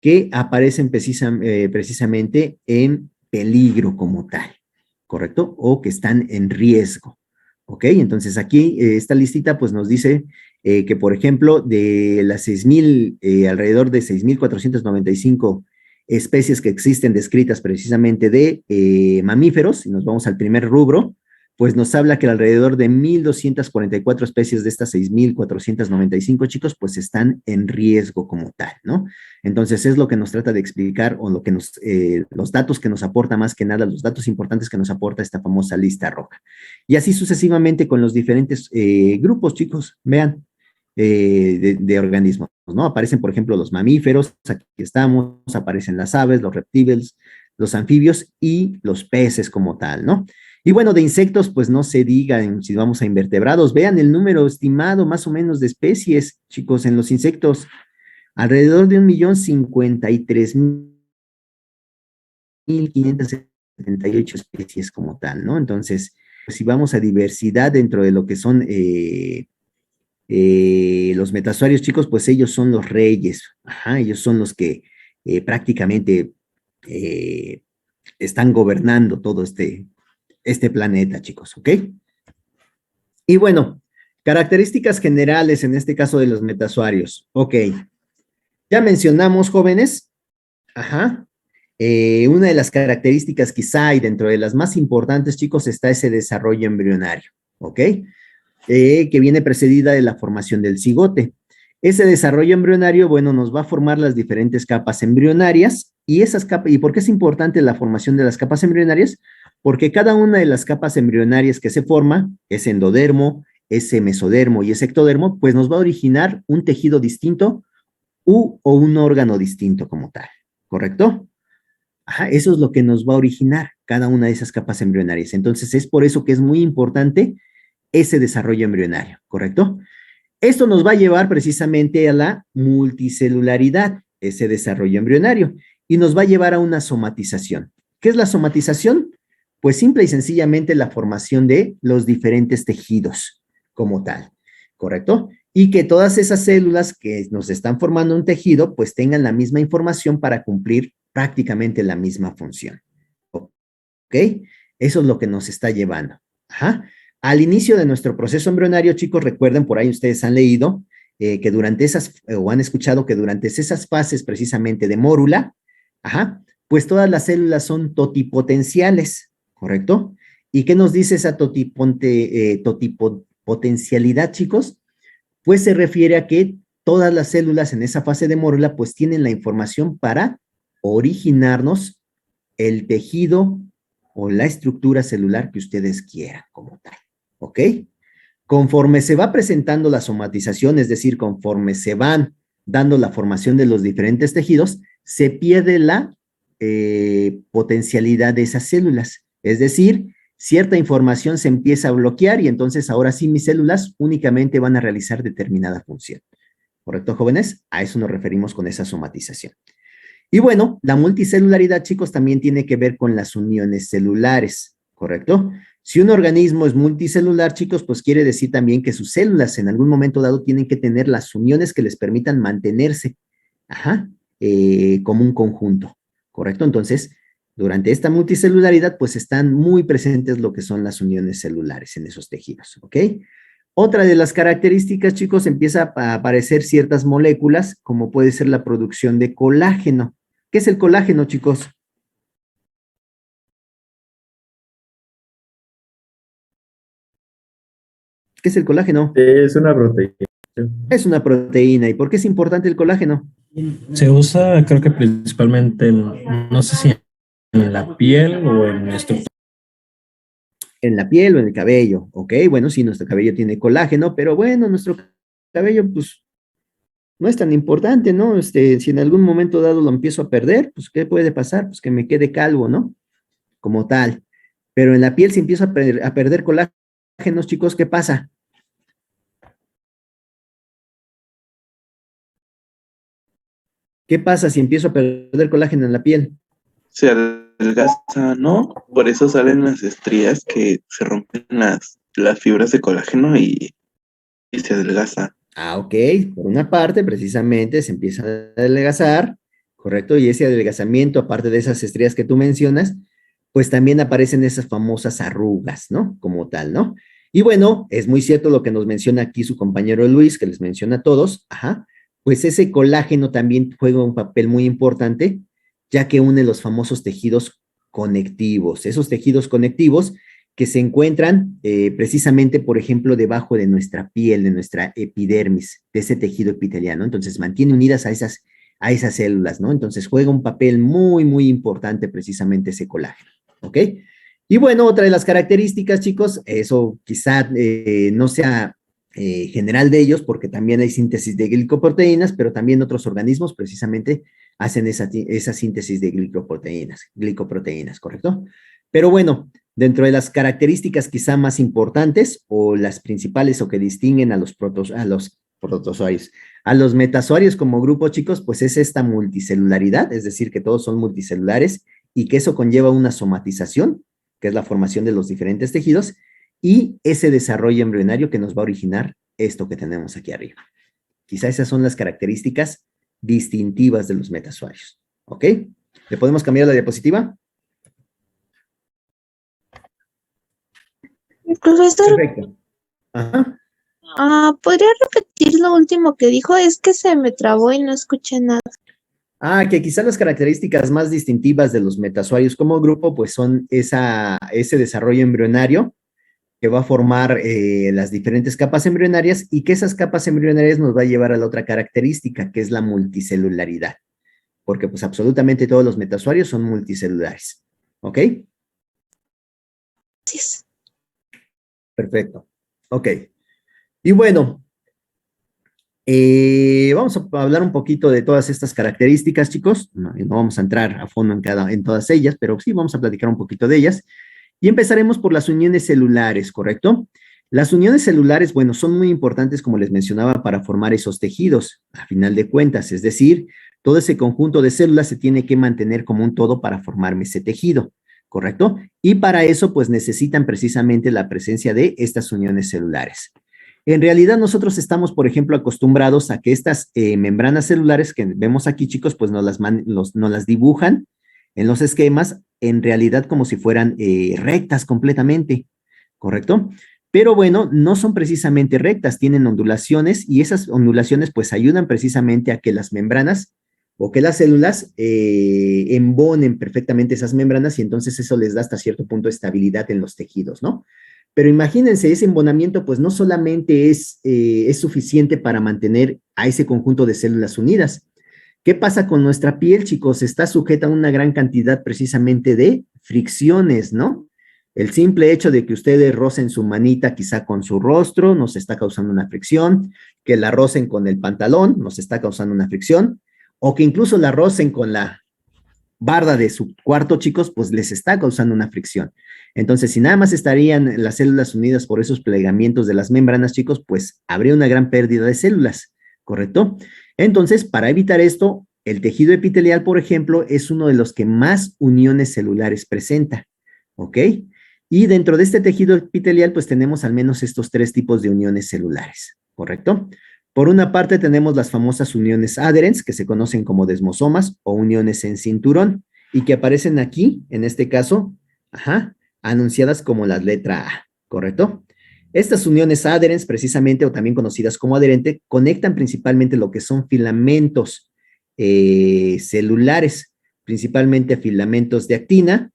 que aparecen precisamente en peligro como tal, ¿correcto? O que están en riesgo, ¿ok? Entonces aquí esta listita pues nos dice que, por ejemplo, de las 6,000, alrededor de 6,495 especies que existen descritas precisamente de mamíferos, y nos vamos al primer rubro, pues nos habla que alrededor de 1,244 especies de estas 6,495 chicos, pues están en riesgo como tal, ¿no? Entonces es lo que nos trata de explicar o lo que los datos que nos aporta más que nada, los datos importantes que nos aporta esta famosa lista roja. Y así sucesivamente con los diferentes grupos, chicos, vean, de organismos, ¿no? Aparecen, por ejemplo, los mamíferos, aquí estamos, aparecen las aves, los reptiles, los anfibios y los peces como tal, ¿no? Y bueno, de insectos, pues no se digan si vamos a invertebrados. Vean el número estimado más o menos de especies, chicos, en los insectos. Alrededor de 1,053,578 especies como tal, ¿no? Entonces, pues, si vamos a diversidad dentro de lo que son los metazoarios, chicos, pues ellos son los reyes. Ajá, ellos son los que prácticamente eh, están gobernando todo este planeta, chicos, ¿ok? Y bueno, características generales en este caso de los metazoarios. Ok, ya mencionamos, jóvenes, ajá, una de las características quizá y dentro de las más importantes, chicos, está ese desarrollo embrionario, ¿ok? Que viene precedida de la formación del cigote. Ese desarrollo embrionario, bueno, nos va a formar las diferentes capas embrionarias y esas capas, ¿y por qué es importante la formación de las capas embrionarias? Porque cada una de las capas embrionarias que se forma, ese endodermo, ese mesodermo y ese ectodermo, pues nos va a originar un tejido distinto o un órgano distinto como tal, ¿correcto? Ajá, eso es lo que nos va a originar cada una de esas capas embrionarias. Entonces, es por eso que es muy importante ese desarrollo embrionario, ¿correcto? Esto nos va a llevar precisamente a la multicelularidad, ese desarrollo embrionario, y nos va a llevar a una somatización. ¿Qué es la somatización? Pues simple y sencillamente la formación de los diferentes tejidos como tal, ¿correcto? Y que todas esas células que nos están formando un tejido, pues tengan la misma información para cumplir prácticamente la misma función. ¿Ok? Eso es lo que nos está llevando. Ajá. Al inicio de nuestro proceso embrionario, chicos, recuerden, por ahí ustedes han leído que durante esas, o han escuchado que durante esas fases precisamente de mórula, ajá, pues todas las células son totipotenciales, ¿correcto? ¿Y qué nos dice esa totipotencialidad, chicos? Pues se refiere a que todas las células en esa fase de mórula pues tienen la información para originarnos el tejido o la estructura celular que ustedes quieran como tal, ¿ok? Conforme se va presentando la somatización, es decir, conforme se van dando la formación de los diferentes tejidos, se pierde la potencialidad de esas células. Es decir, cierta información se empieza a bloquear y entonces ahora sí mis células únicamente van a realizar determinada función. ¿Correcto, jóvenes? A eso nos referimos con esa somatización. Y bueno, la multicelularidad, chicos, también tiene que ver con las uniones celulares, ¿correcto? Si un organismo es multicelular, chicos, pues quiere decir también que sus células en algún momento dado tienen que tener las uniones que les permitan mantenerse, ajá, como un conjunto, ¿correcto? Entonces, durante esta multicelularidad, pues están muy presentes lo que son las uniones celulares en esos tejidos, ¿ok? Otra de las características, chicos, empieza a aparecer ciertas moléculas, como puede ser la producción de colágeno. ¿Qué es el colágeno, chicos? ¿Qué es el colágeno? Es una proteína. Es una proteína. ¿Y por qué es importante el colágeno? Se usa, creo que principalmente no sé si en la piel o en estructura. En la piel o en el cabello, ¿ok? Bueno, sí, nuestro cabello tiene colágeno, pero bueno, nuestro cabello, pues, no es tan importante, ¿no? Si en algún momento dado lo empiezo a perder, pues, ¿qué puede pasar? Pues que me quede calvo, ¿no? Como tal. Pero en la piel, si empiezo a perder colágenos, chicos, ¿qué pasa? ¿Qué pasa si empiezo a perder colágeno en la piel? Se adelgaza, ¿no? Por eso salen las estrías que se rompen las fibras de colágeno y se adelgaza. Ah, ok. Por una parte, precisamente, se empieza a adelgazar, ¿correcto? Y ese adelgazamiento, aparte de esas estrías que tú mencionas, pues también aparecen esas famosas arrugas, ¿no? Como tal, ¿no? Y bueno, es muy cierto lo que nos menciona aquí su compañero Luis, que les menciona a todos, ajá, pues ese colágeno también juega un papel muy importante, ya que une los famosos tejidos conectivos, esos tejidos conectivos que se encuentran precisamente, por ejemplo, debajo de nuestra piel, de nuestra epidermis, de ese tejido epiteliano. Entonces, mantiene unidas a esas células, ¿no? Entonces, juega un papel muy, muy importante precisamente ese colágeno, ¿ok? Y bueno, otra de las características, chicos, eso quizá no sea general de ellos, porque también hay síntesis de glicoproteínas, pero también otros organismos precisamente hacen esa síntesis de glicoproteínas, ¿correcto? Pero bueno, dentro de las características quizá más importantes o las principales o que distinguen a los protozoarios, a los metazoarios como grupo, chicos, pues es esta multicelularidad, es decir, que todos son multicelulares y que eso conlleva una somatización, que es la formación de los diferentes tejidos, y ese desarrollo embrionario que nos va a originar esto que tenemos aquí arriba. Quizá esas son las características distintivas de los metazoarios. ¿Ok? ¿Le podemos cambiar la diapositiva? Profesor, Perfecto. Ajá. ¿podría repetir lo último que dijo? Es que se me trabó y no escuché nada. Que quizá las características más distintivas de los metazoarios como grupo, pues son ese desarrollo embrionario que va a formar las diferentes capas embrionarias y que esas capas embrionarias nos va a llevar a la otra característica, que es la multicelularidad, porque pues absolutamente todos los metazoarios son multicelulares. ¿Ok? Gracias. Perfecto. Ok. Y bueno, vamos a hablar un poquito de todas estas características, chicos. No vamos a entrar a fondo en todas ellas, pero sí vamos a platicar un poquito de ellas. Y empezaremos por las uniones celulares, ¿correcto? Las uniones celulares, bueno, son muy importantes, como les mencionaba, para formar esos tejidos, a final de cuentas. Es decir, todo ese conjunto de células se tiene que mantener como un todo para formarme ese tejido, ¿correcto? Y para eso, pues necesitan precisamente la presencia de estas uniones celulares. En realidad nosotros estamos, por ejemplo, acostumbrados a que estas membranas celulares que vemos aquí, chicos, pues nos las dibujan en los esquemas, en realidad como si fueran rectas completamente, ¿correcto? Pero bueno, no son precisamente rectas, tienen ondulaciones y esas ondulaciones pues ayudan precisamente a que las membranas o que las células embonen perfectamente esas membranas y entonces eso les da hasta cierto punto de estabilidad en los tejidos, ¿no? Pero imagínense, ese embonamiento pues no solamente es suficiente para mantener a ese conjunto de células unidas. ¿Qué pasa con nuestra piel, chicos? Está sujeta a una gran cantidad precisamente de fricciones, ¿no? El simple hecho de que ustedes rocen su manita quizá con su rostro nos está causando una fricción, que la rocen con el pantalón nos está causando una fricción, o que incluso la rocen con la barda de su cuarto, chicos, pues les está causando una fricción. Entonces, si nada más estarían las células unidas por esos plegamientos de las membranas, chicos, pues habría una gran pérdida de células, ¿correcto? Entonces, para evitar esto, el tejido epitelial, por ejemplo, es uno de los que más uniones celulares presenta, ¿ok? Y dentro de este tejido epitelial, pues tenemos al menos estos tres tipos de uniones celulares, ¿correcto? Por una parte tenemos las famosas uniones adherens, que se conocen como desmosomas o uniones en cinturón, y que aparecen aquí, en este caso, anunciadas como la letra A, ¿correcto? Estas uniones adherens, precisamente, o también conocidas como adherente, conectan principalmente lo que son filamentos celulares, principalmente filamentos de actina,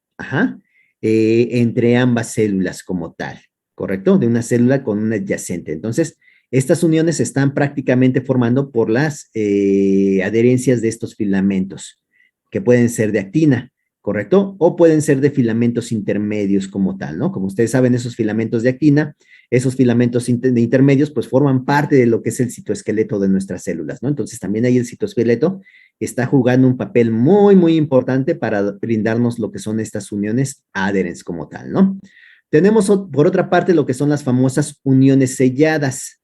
entre ambas células como tal, ¿correcto? De una célula con una adyacente. Entonces, estas uniones se están prácticamente formando por las adherencias de estos filamentos, que pueden ser de actina, ¿correcto? O pueden ser de filamentos intermedios como tal, ¿no? Como ustedes saben, esos filamentos de actina, esos filamentos intermedios, pues forman parte de lo que es el citoesqueleto de nuestras células, ¿no? Entonces también ahí el citoesqueleto está jugando un papel muy, muy importante para brindarnos lo que son estas uniones adherentes como tal, ¿no? Tenemos por otra parte lo que son las famosas uniones selladas,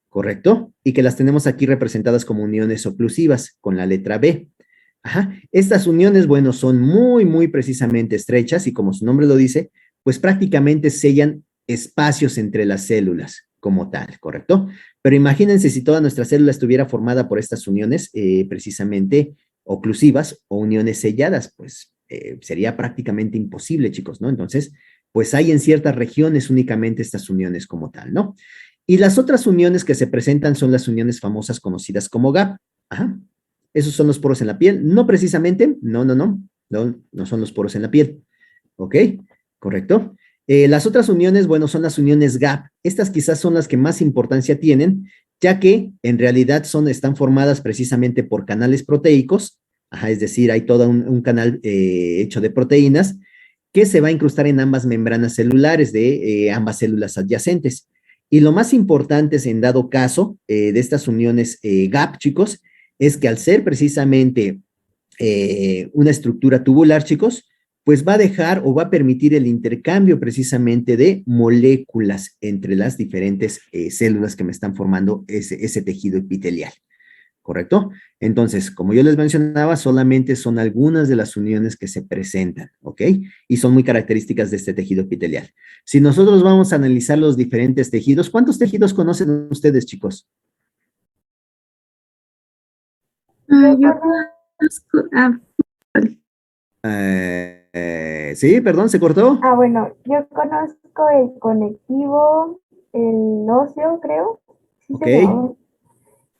¿correcto? Y que las tenemos aquí representadas como uniones oclusivas con la letra B. Estas uniones, bueno, son muy, muy precisamente estrechas y como su nombre lo dice, pues prácticamente sellan espacios entre las células como tal, ¿correcto? Pero imagínense si toda nuestra célula estuviera formada por estas uniones precisamente oclusivas o uniones selladas, pues sería prácticamente imposible, chicos, ¿no? Entonces, pues hay en ciertas regiones únicamente estas uniones como tal, ¿no? Y las otras uniones que se presentan son las uniones famosas conocidas como gap. Ajá. Esos son los poros en la piel. No precisamente, no son los poros en la piel. ¿Ok? ¿Correcto? Las otras uniones, bueno, son las uniones gap. Estas quizás son las que más importancia tienen, ya que en realidad están formadas precisamente por canales proteicos, ajá, es decir, hay todo un canal hecho de proteínas que se va a incrustar en ambas membranas celulares de ambas células adyacentes. Y lo más importante es, en dado caso de estas uniones gap, chicos, es que al ser precisamente una estructura tubular, chicos, pues va a dejar o va a permitir el intercambio precisamente de moléculas entre las diferentes células que me están formando ese tejido epitelial. ¿Correcto? Entonces, como yo les mencionaba, solamente son algunas de las uniones que se presentan, ¿ok? Y son muy características de este tejido epitelial. Si nosotros vamos a analizar los diferentes tejidos, ¿cuántos tejidos conocen ustedes, chicos? Yo conozco. Sí, perdón, ¿se cortó? Bueno, yo conozco el conectivo, el óseo, creo. Sí Ok. se llama.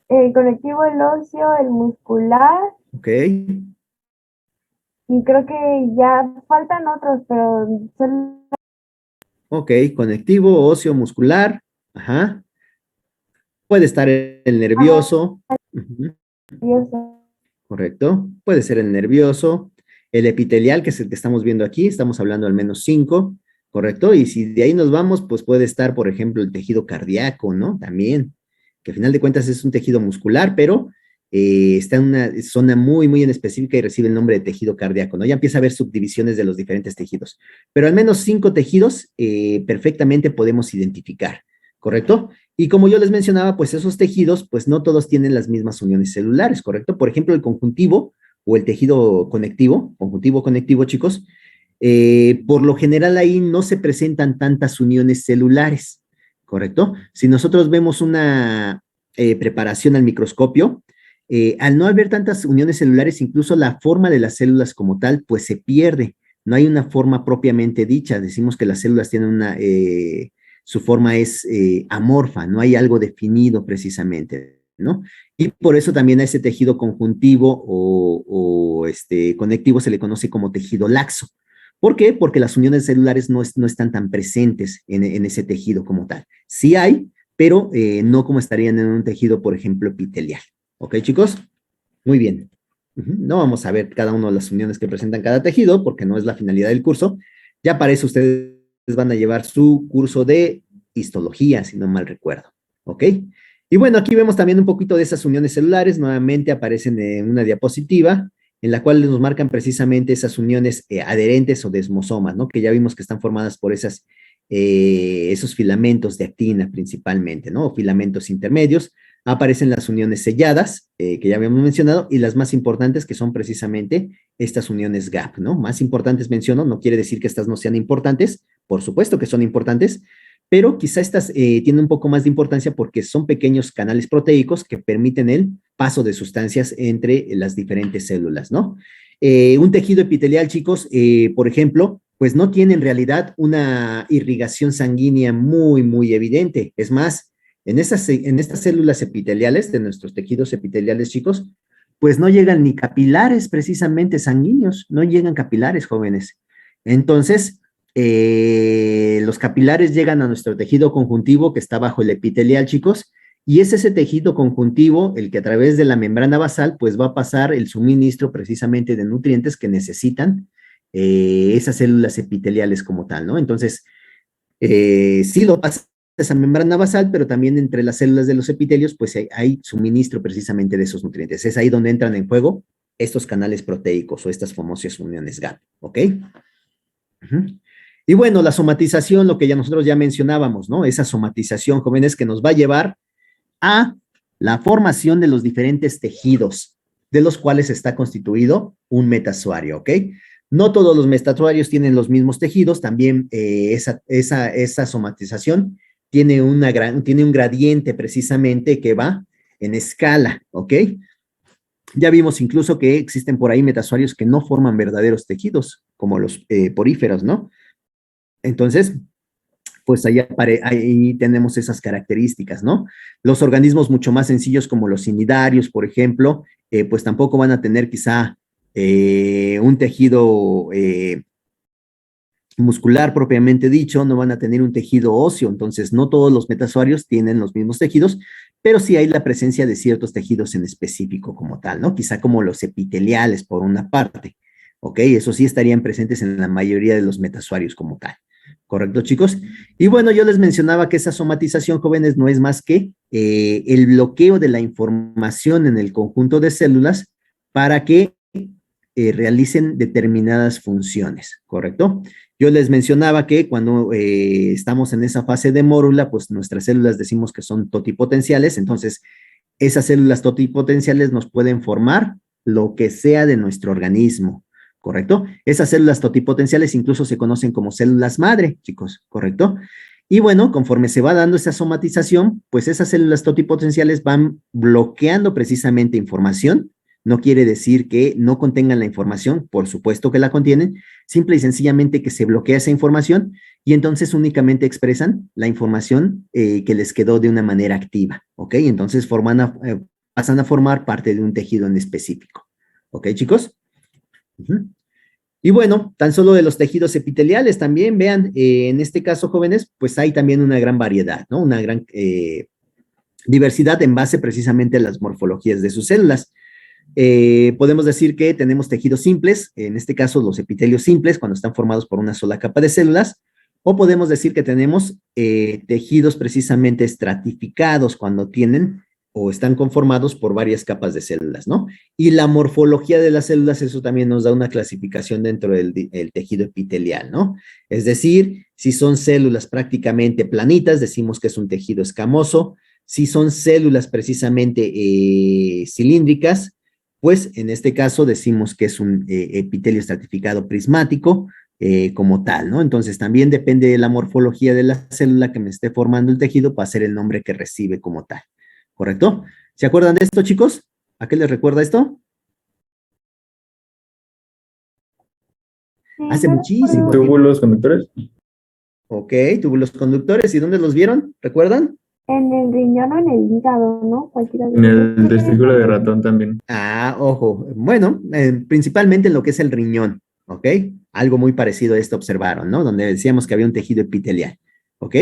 El conectivo, el óseo, el muscular, Ok. y creo que ya faltan otros, pero son Ok, conectivo, óseo, muscular. Ajá. Puede estar el nervioso. Ujú. nerviosos. Correcto. Puede ser el nervioso, el epitelial, que es el que estamos viendo aquí, estamos hablando al menos 5, ¿correcto? Y si de ahí nos vamos, pues puede estar, por ejemplo, el tejido cardíaco, ¿no? También, que al final de cuentas es un tejido muscular, pero está en una zona muy, muy en específica y recibe el nombre de tejido cardíaco, ¿no? Ya empieza a haber subdivisiones de los diferentes tejidos, pero al menos 5 tejidos perfectamente podemos identificar, ¿correcto? Y como yo les mencionaba, pues esos tejidos, pues no todos tienen las mismas uniones celulares, ¿correcto? Por ejemplo, el conjuntivo o el tejido conjuntivo conectivo, chicos, por lo general ahí no se presentan tantas uniones celulares, ¿correcto? Si nosotros vemos una preparación al microscopio, al no haber tantas uniones celulares, incluso la forma de las células como tal, pues se pierde. No hay una forma propiamente dicha. Decimos que las células tienen su forma es amorfa, no hay algo definido precisamente, ¿no? Y por eso también a ese tejido conjuntivo o conectivo se le conoce como tejido laxo. ¿Por qué? Porque las uniones celulares no están tan presentes en ese tejido como tal. Sí hay, pero no como estarían en un tejido, por ejemplo, epitelial. ¿Ok, chicos? Muy bien. No vamos a ver cada una de las uniones que presentan cada tejido, porque no es la finalidad del curso. Ya para eso ustedes van a llevar su curso de histología, si no mal recuerdo. ¿Ok? Y bueno, aquí vemos también un poquito de esas uniones celulares. Nuevamente aparecen en una diapositiva en la cual nos marcan precisamente esas uniones adherentes o desmosomas, ¿no? Que ya vimos que están formadas por esos filamentos de actina principalmente, ¿no? O filamentos intermedios. Aparecen las uniones selladas, que ya habíamos mencionado, y las más importantes, que son precisamente estas uniones gap, ¿no? Más importantes menciono, no quiere decir que estas no sean importantes, por supuesto que son importantes, pero quizá estas tienen un poco más de importancia porque son pequeños canales proteicos que permiten el paso de sustancias entre las diferentes células, ¿no? Un tejido epitelial, chicos, por ejemplo, pues no tiene en realidad una irrigación sanguínea muy, muy evidente. Es más, en estas células epiteliales de nuestros tejidos epiteliales, chicos, pues no llegan ni capilares precisamente sanguíneos, no llegan capilares, jóvenes. Entonces, los capilares llegan a nuestro tejido conjuntivo que está bajo el epitelial, chicos, y es ese tejido conjuntivo el que a través de la membrana basal, pues va a pasar el suministro precisamente de nutrientes que necesitan esas células epiteliales como tal, ¿no? Entonces, sí lo pasa esa membrana basal, pero también entre las células de los epitelios, pues hay suministro precisamente de esos nutrientes. Es ahí donde entran en juego estos canales proteicos o estas famosas uniones GAP, ¿ok? Y bueno, la somatización, lo que ya nosotros ya mencionábamos, ¿no? Esa somatización, jóvenes, que nos va a llevar a la formación de los diferentes tejidos de los cuales está constituido un metasuario, ¿ok? No todos los metasuarios tienen los mismos tejidos, también esa somatización tiene un gradiente precisamente que va en escala, ¿ok? Ya vimos incluso que existen por ahí metazoarios que no forman verdaderos tejidos, como los poríferos, ¿no? Entonces, pues ahí tenemos esas características, ¿no? Los organismos mucho más sencillos como los cnidarios, por ejemplo, pues tampoco van a tener quizá un tejido muscular propiamente dicho, no van a tener un tejido óseo, entonces no todos los metazoarios tienen los mismos tejidos, pero sí hay la presencia de ciertos tejidos en específico como tal, ¿no? Quizá como los epiteliales por una parte, ¿ok? Eso sí estarían presentes en la mayoría de los metazoarios como tal. ¿Correcto, chicos? Y bueno, yo les mencionaba que esa somatización, jóvenes, no es más que el bloqueo de la información en el conjunto de células para que realicen determinadas funciones, ¿correcto? Yo les mencionaba que cuando estamos en esa fase de mórula, pues nuestras células decimos que son totipotenciales, entonces esas células totipotenciales nos pueden formar lo que sea de nuestro organismo, ¿correcto? Esas células totipotenciales incluso se conocen como células madre, chicos, ¿correcto? Y bueno, conforme se va dando esa somatización, pues esas células totipotenciales van bloqueando precisamente información. No quiere decir que no contengan la información, por supuesto que la contienen, simple y sencillamente que se bloquea esa información y entonces únicamente expresan la información que les quedó de una manera activa, ¿ok? Entonces pasan a formar parte de un tejido en específico, ¿ok, chicos? Y bueno, tan solo de los tejidos epiteliales también, vean, en este caso, jóvenes, pues hay también una gran variedad, ¿no? Una gran diversidad en base precisamente a las morfologías de sus células. Podemos decir que tenemos tejidos simples, en este caso los epitelios simples, cuando están formados por una sola capa de células, o podemos decir que tenemos tejidos precisamente estratificados, cuando tienen o están conformados por varias capas de células, ¿no? Y la morfología de las células, eso también nos da una clasificación dentro del tejido epitelial, ¿no? Es decir, si son células prácticamente planitas, decimos que es un tejido escamoso. Si son células precisamente cilíndricas, pues en este caso decimos que es un epitelio estratificado prismático como tal, ¿no? Entonces también depende de la morfología de la célula que me esté formando el tejido para ser el nombre que recibe como tal, ¿correcto? ¿Se acuerdan de esto, chicos? ¿A qué les recuerda esto? Sí, Hace yo muchísimo recuerdo tiempo. Túbulos conductores. Ok, túbulos conductores. ¿Y dónde los vieron? ¿Recuerdan? en el riñón o en el hígado, ¿no? Cualquiera de En los dos. el testículo de ratón también. Ah, ojo. Bueno, principalmente en lo que es el riñón, ¿ok? Algo muy parecido a esto observaron, ¿no? Donde decíamos que había un tejido epitelial, ¿ok?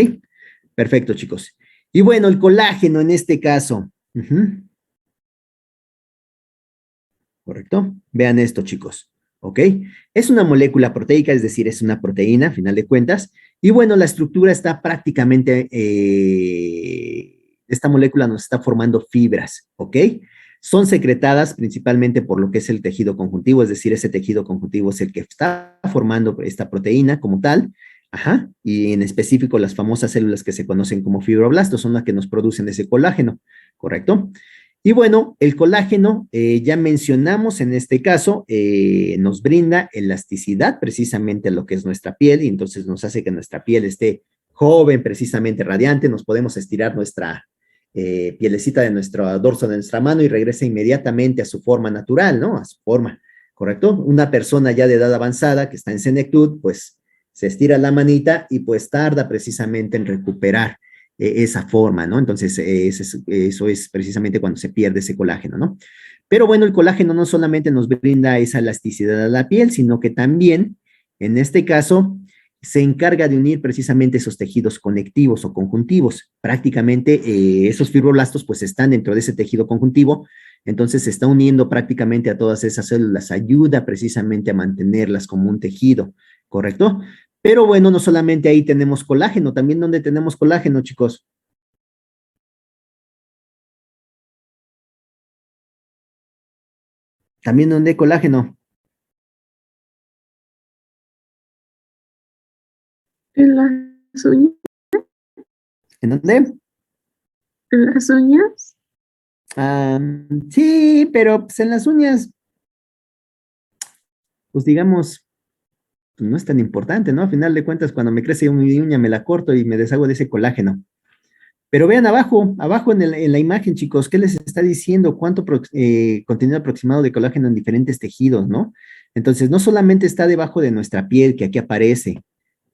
Perfecto, chicos. Y bueno, el colágeno en este caso. ¿Correcto? Vean esto, chicos, ¿ok? Es una molécula proteica, es decir, es una proteína, a final de cuentas, y bueno, la estructura está prácticamente, esta molécula nos está formando fibras, ¿ok? Son secretadas principalmente por lo que es el tejido conjuntivo, es decir, ese tejido conjuntivo es el que está formando esta proteína como tal, ajá, y en específico las famosas células que se conocen como fibroblastos son las que nos producen ese colágeno, ¿correcto? Y bueno, el colágeno, ya mencionamos en este caso, nos brinda elasticidad precisamente a lo que es nuestra piel y entonces nos hace que nuestra piel esté joven, precisamente radiante, nos podemos estirar nuestra pielecita de nuestro dorso de nuestra mano y regresa inmediatamente a su forma natural, ¿no? A su forma, ¿correcto? Una persona ya de edad avanzada que está en senectud, pues se estira la manita y pues tarda precisamente en recuperar esa forma, ¿no? Entonces, eso es precisamente cuando se pierde ese colágeno, ¿no? Pero bueno, el colágeno no solamente nos brinda esa elasticidad a la piel, sino que también, en este caso, se encarga de unir precisamente esos tejidos conectivos o conjuntivos. Prácticamente esos fibroblastos pues están dentro de ese tejido conjuntivo, entonces se está uniendo prácticamente a todas esas células, ayuda precisamente a mantenerlas como un tejido, ¿correcto? Pero bueno, no solamente ahí tenemos colágeno, también donde tenemos colágeno, chicos. También donde hay colágeno. En las uñas, ¿En dónde? en las uñas. Ah, sí, pero pues en las uñas, pues digamos, pues no es tan importante, ¿no? A final de cuentas, cuando me crece mi uña, me la corto y me deshago de ese colágeno. Pero vean abajo, abajo en la imagen, chicos, ¿qué les está diciendo? ¿Cuánto contenido aproximado de colágeno en diferentes tejidos, no? Entonces, no solamente está debajo de nuestra piel, que aquí aparece,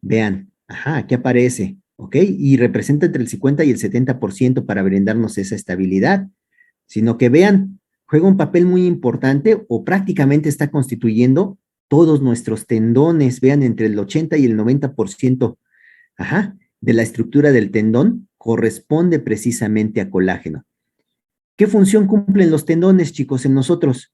vean, ajá, aquí aparece, ¿ok? Y representa entre el 50 y el 70% para brindarnos esa estabilidad, sino que vean, juega un papel muy importante o prácticamente está constituyendo todos nuestros tendones, vean, entre el 80 y el 90%, ajá, de la estructura del tendón corresponde precisamente a colágeno. ¿Qué función cumplen los tendones, chicos, en nosotros?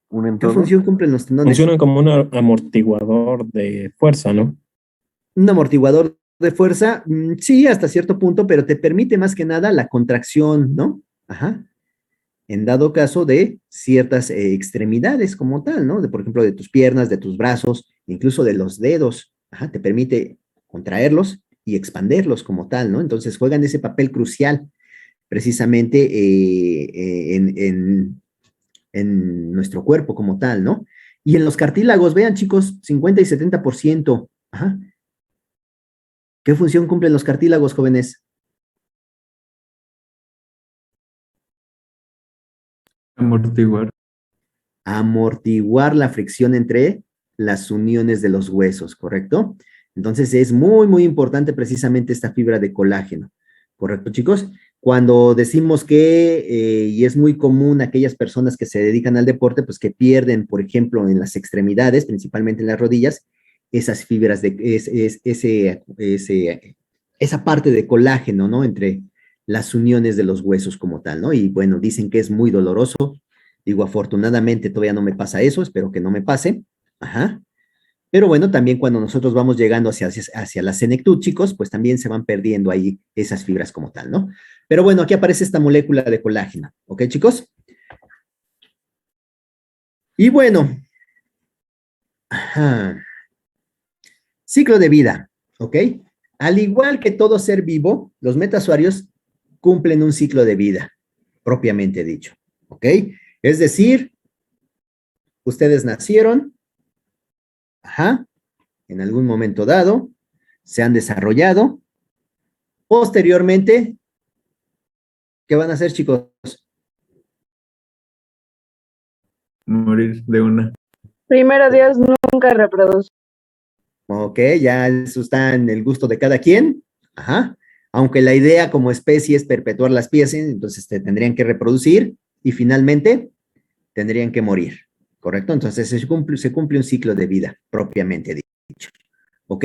Un ¿Qué entorno. función cumplen los tendones? Funcionan como un amortiguador de fuerza, ¿no? Un amortiguador de fuerza, sí, hasta cierto punto, pero te permite más que nada la contracción, ¿no? Ajá. En dado caso de ciertas extremidades como tal, ¿no? De, por ejemplo, de tus piernas, de tus brazos, incluso de los dedos, ajá, te permite contraerlos y expanderlos como tal, ¿no? Entonces juegan ese papel crucial precisamente en nuestro cuerpo como tal, ¿no? Y en los cartílagos, vean chicos, 50 y 70%, ajá. ¿Qué función cumplen los cartílagos, jóvenes? Amortiguar. Amortiguar la fricción entre las uniones de los huesos, ¿correcto? Entonces es muy, muy importante precisamente esta fibra de colágeno, ¿correcto, chicos? Cuando decimos que, y es muy común aquellas personas que se dedican al deporte, pues que pierden, por ejemplo, en las extremidades, principalmente en las rodillas, esas fibras de, esa parte de colágeno, ¿no? Entre las uniones de los huesos como tal, ¿no? Y bueno, dicen que es muy doloroso. Digo, afortunadamente todavía no me pasa eso, espero que no me pase. Ajá. Pero bueno, también cuando nosotros vamos llegando hacia la senectud, chicos, pues también se van perdiendo ahí esas fibras como tal, ¿no? Pero bueno, aquí aparece esta molécula de colágeno, ¿ok, chicos? Y bueno, ajá. Ciclo de vida, ¿ok? Al igual que todo ser vivo, los metasuarios cumplen un ciclo de vida, propiamente dicho, ¿ok? Es decir, ustedes nacieron, ajá, en algún momento dado, se han desarrollado. Posteriormente, ¿qué van a hacer, chicos? Morir de una. Primero Dios nunca reproduce. Ok, ya eso está en el gusto de cada quien. Ajá. Aunque la idea como especie es perpetuar las especies, entonces tendrían que reproducir y finalmente tendrían que morir. ¿Correcto? Entonces se cumple un ciclo de vida propiamente dicho. ¿Ok?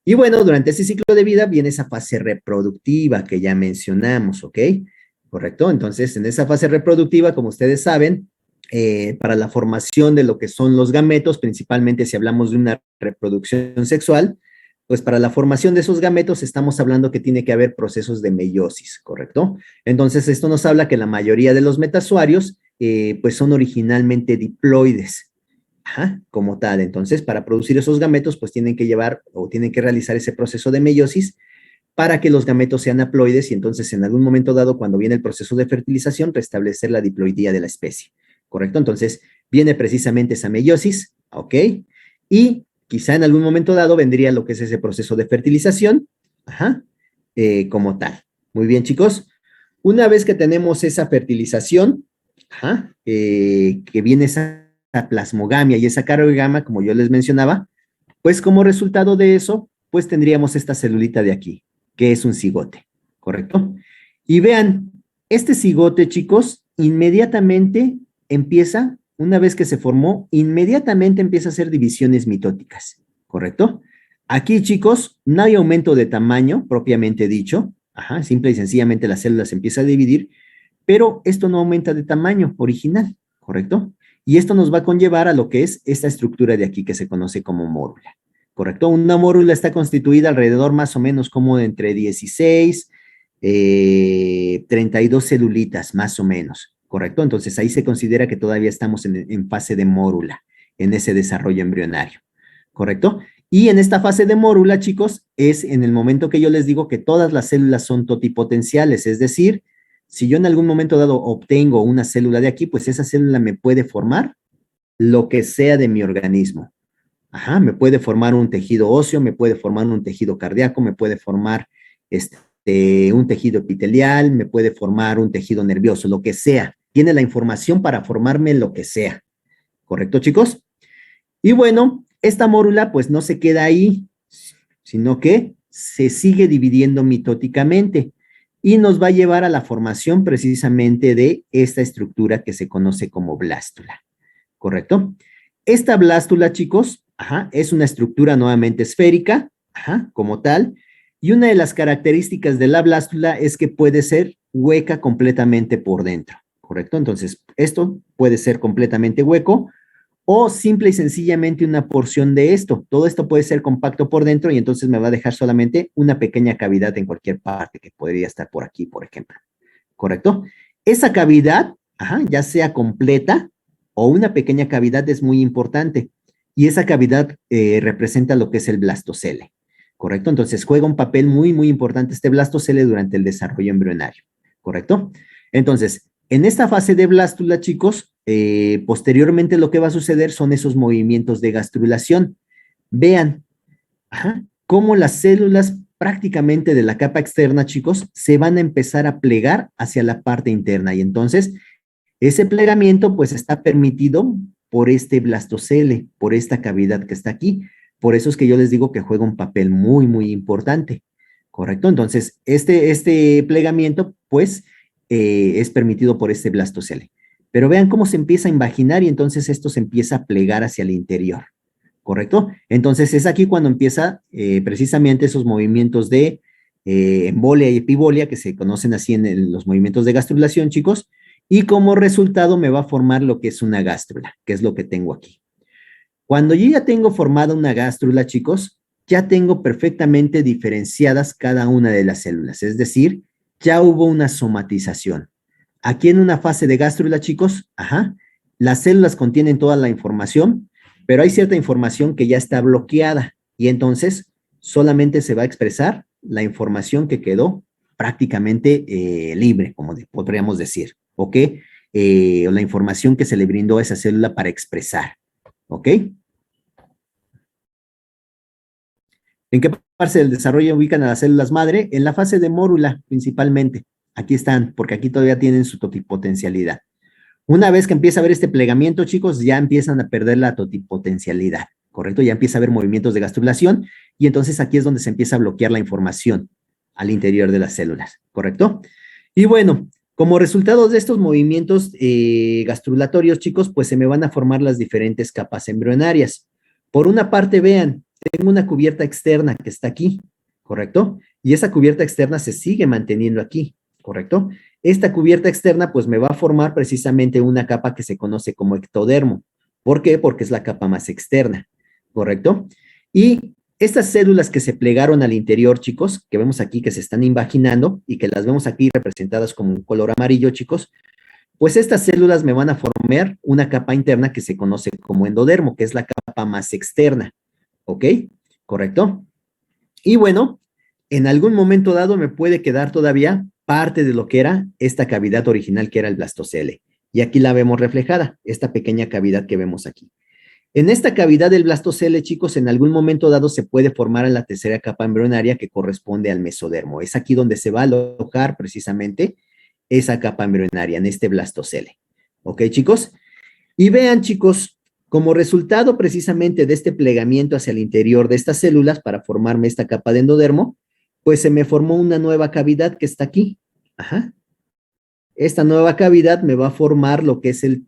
Y bueno, durante ese ciclo de vida viene esa fase reproductiva que ya mencionamos, ¿ok? ¿Correcto? Entonces, en esa fase reproductiva, como ustedes saben, para la formación de lo que son los gametos, principalmente si hablamos de una reproducción sexual, pues para la formación de esos gametos estamos hablando que tiene que haber procesos de meiosis, ¿correcto? Entonces, esto nos habla que la mayoría de los metasuarios, pues son originalmente diploides, ajá, como tal. Entonces, para producir esos gametos, pues tienen que llevar o tienen que realizar ese proceso de meiosis para que los gametos sean haploides y entonces en algún momento dado, cuando viene el proceso de fertilización, restablecer la diploidía de la especie, ¿correcto? Entonces, viene precisamente esa meiosis, ¿ok? Y quizá en algún momento dado vendría lo que es ese proceso de fertilización, ajá, como tal. Muy bien, chicos. Una vez que tenemos esa fertilización, ajá, que viene esa plasmogamia y esa cariogamia, como yo les mencionaba, pues como resultado de eso, pues tendríamos esta celulita de aquí, que es un cigote, ¿correcto? Y vean, este cigote, chicos, inmediatamente empieza, una vez que se formó, inmediatamente empieza a hacer divisiones mitóticas, ¿correcto? Aquí, chicos, no hay aumento de tamaño, propiamente dicho, ajá, simple y sencillamente la célula se empieza a dividir, pero esto no aumenta de tamaño original, ¿correcto? Y esto nos va a conllevar a lo que es esta estructura de aquí que se conoce como mórula, ¿correcto? Una mórula está constituida alrededor más o menos como de entre 16, 32 celulitas, más o menos, ¿correcto? Entonces ahí se considera que todavía estamos en fase de mórula, en ese desarrollo embrionario, ¿correcto? Y en esta fase de mórula, chicos, es en el momento que yo les digo que todas las células son totipotenciales, es decir, si yo en algún momento dado obtengo una célula de aquí, pues esa célula me puede formar lo que sea de mi organismo. Ajá, me puede formar un tejido óseo, me puede formar un tejido cardíaco, me puede formar un tejido epitelial, me puede formar un tejido nervioso, lo que sea. Tiene la información para formarme lo que sea. ¿Correcto, chicos? Y bueno, esta mórula pues no se queda ahí, sino que se sigue dividiendo mitóticamente y nos va a llevar a la formación precisamente de esta estructura que se conoce como blástula. ¿Correcto? Esta blástula, chicos, es una estructura nuevamente esférica, como tal, y una de las características de la blástula es que puede ser hueca completamente por dentro, ¿correcto? Entonces, esto puede ser completamente hueco o simple y sencillamente una porción de esto. Todo esto puede ser compacto por dentro y entonces me va a dejar solamente una pequeña cavidad en cualquier parte que podría estar por aquí, por ejemplo, ¿correcto? Esa cavidad, ya sea completa o una pequeña cavidad es muy importante y esa cavidad representa lo que es el blastocele, ¿correcto? Entonces juega un papel muy, muy importante este blastocele durante el desarrollo embrionario, ¿correcto? Entonces, en esta fase de blástula, chicos, posteriormente lo que va a suceder son esos movimientos de gastrulación. Vean, cómo las células prácticamente de la capa externa, chicos, se van a empezar a plegar hacia la parte interna y entonces ese plegamiento pues está permitido por este blastocele, por esta cavidad que está aquí. Por eso es que yo les digo que juega un papel muy, muy importante, ¿correcto? Entonces, este plegamiento pues es permitido por este blastocele. Pero vean cómo se empieza a invaginar y entonces esto se empieza a plegar hacia el interior, ¿correcto? Entonces es aquí cuando empieza precisamente esos movimientos de embolia y epibolia que se conocen así en los movimientos de gastrulación, chicos, y como resultado me va a formar lo que es una gástrula, que es lo que tengo aquí. Cuando yo ya tengo formada una gástrula, chicos, ya tengo perfectamente diferenciadas cada una de las células, es decir, ya hubo una somatización. Aquí en una fase de gástrula, chicos, las células contienen toda la información, pero hay cierta información que ya está bloqueada y entonces solamente se va a expresar la información que quedó prácticamente libre, como podríamos decir, ¿ok? O la información que se le brindó a esa célula para expresar, ¿ok? ¿En qué fase del desarrollo ubican a las células madre? En la fase de mórula, principalmente. Aquí están, porque aquí todavía tienen su totipotencialidad. Una vez que empieza a haber este plegamiento, chicos, ya empiezan a perder la totipotencialidad, ¿correcto? Ya empieza a haber movimientos de gastrulación y entonces aquí es donde se empieza a bloquear la información al interior de las células, ¿correcto? Y bueno, como resultado de estos movimientos gastrulatorios, chicos, pues se me van a formar las diferentes capas embrionarias. Por una parte, vean, tengo una cubierta externa que está aquí, ¿correcto? Y esa cubierta externa se sigue manteniendo aquí, ¿correcto? Esta cubierta externa pues me va a formar precisamente una capa que se conoce como ectodermo. ¿Por qué? Porque es la capa más externa, ¿correcto? Y estas células que se plegaron al interior, chicos, que vemos aquí que se están invaginando y que las vemos aquí representadas como un color amarillo, chicos, pues estas células me van a formar una capa interna que se conoce como endodermo, que es la capa más externa, ¿ok? ¿Correcto? Y bueno, en algún momento dado me puede quedar todavía parte de lo que era esta cavidad original que era el blastocele. Y aquí la vemos reflejada, esta pequeña cavidad que vemos aquí. En esta cavidad del blastocele, chicos, en algún momento dado se puede formar en la tercera capa embrionaria que corresponde al mesodermo. Es aquí donde se va a alojar precisamente esa capa embrionaria, en este blastocele. ¿Ok, chicos? Y vean, chicos, como resultado precisamente de este plegamiento hacia el interior de estas células para formarme esta capa de endodermo, pues se me formó una nueva cavidad que está aquí. Esta nueva cavidad me va a formar lo que es el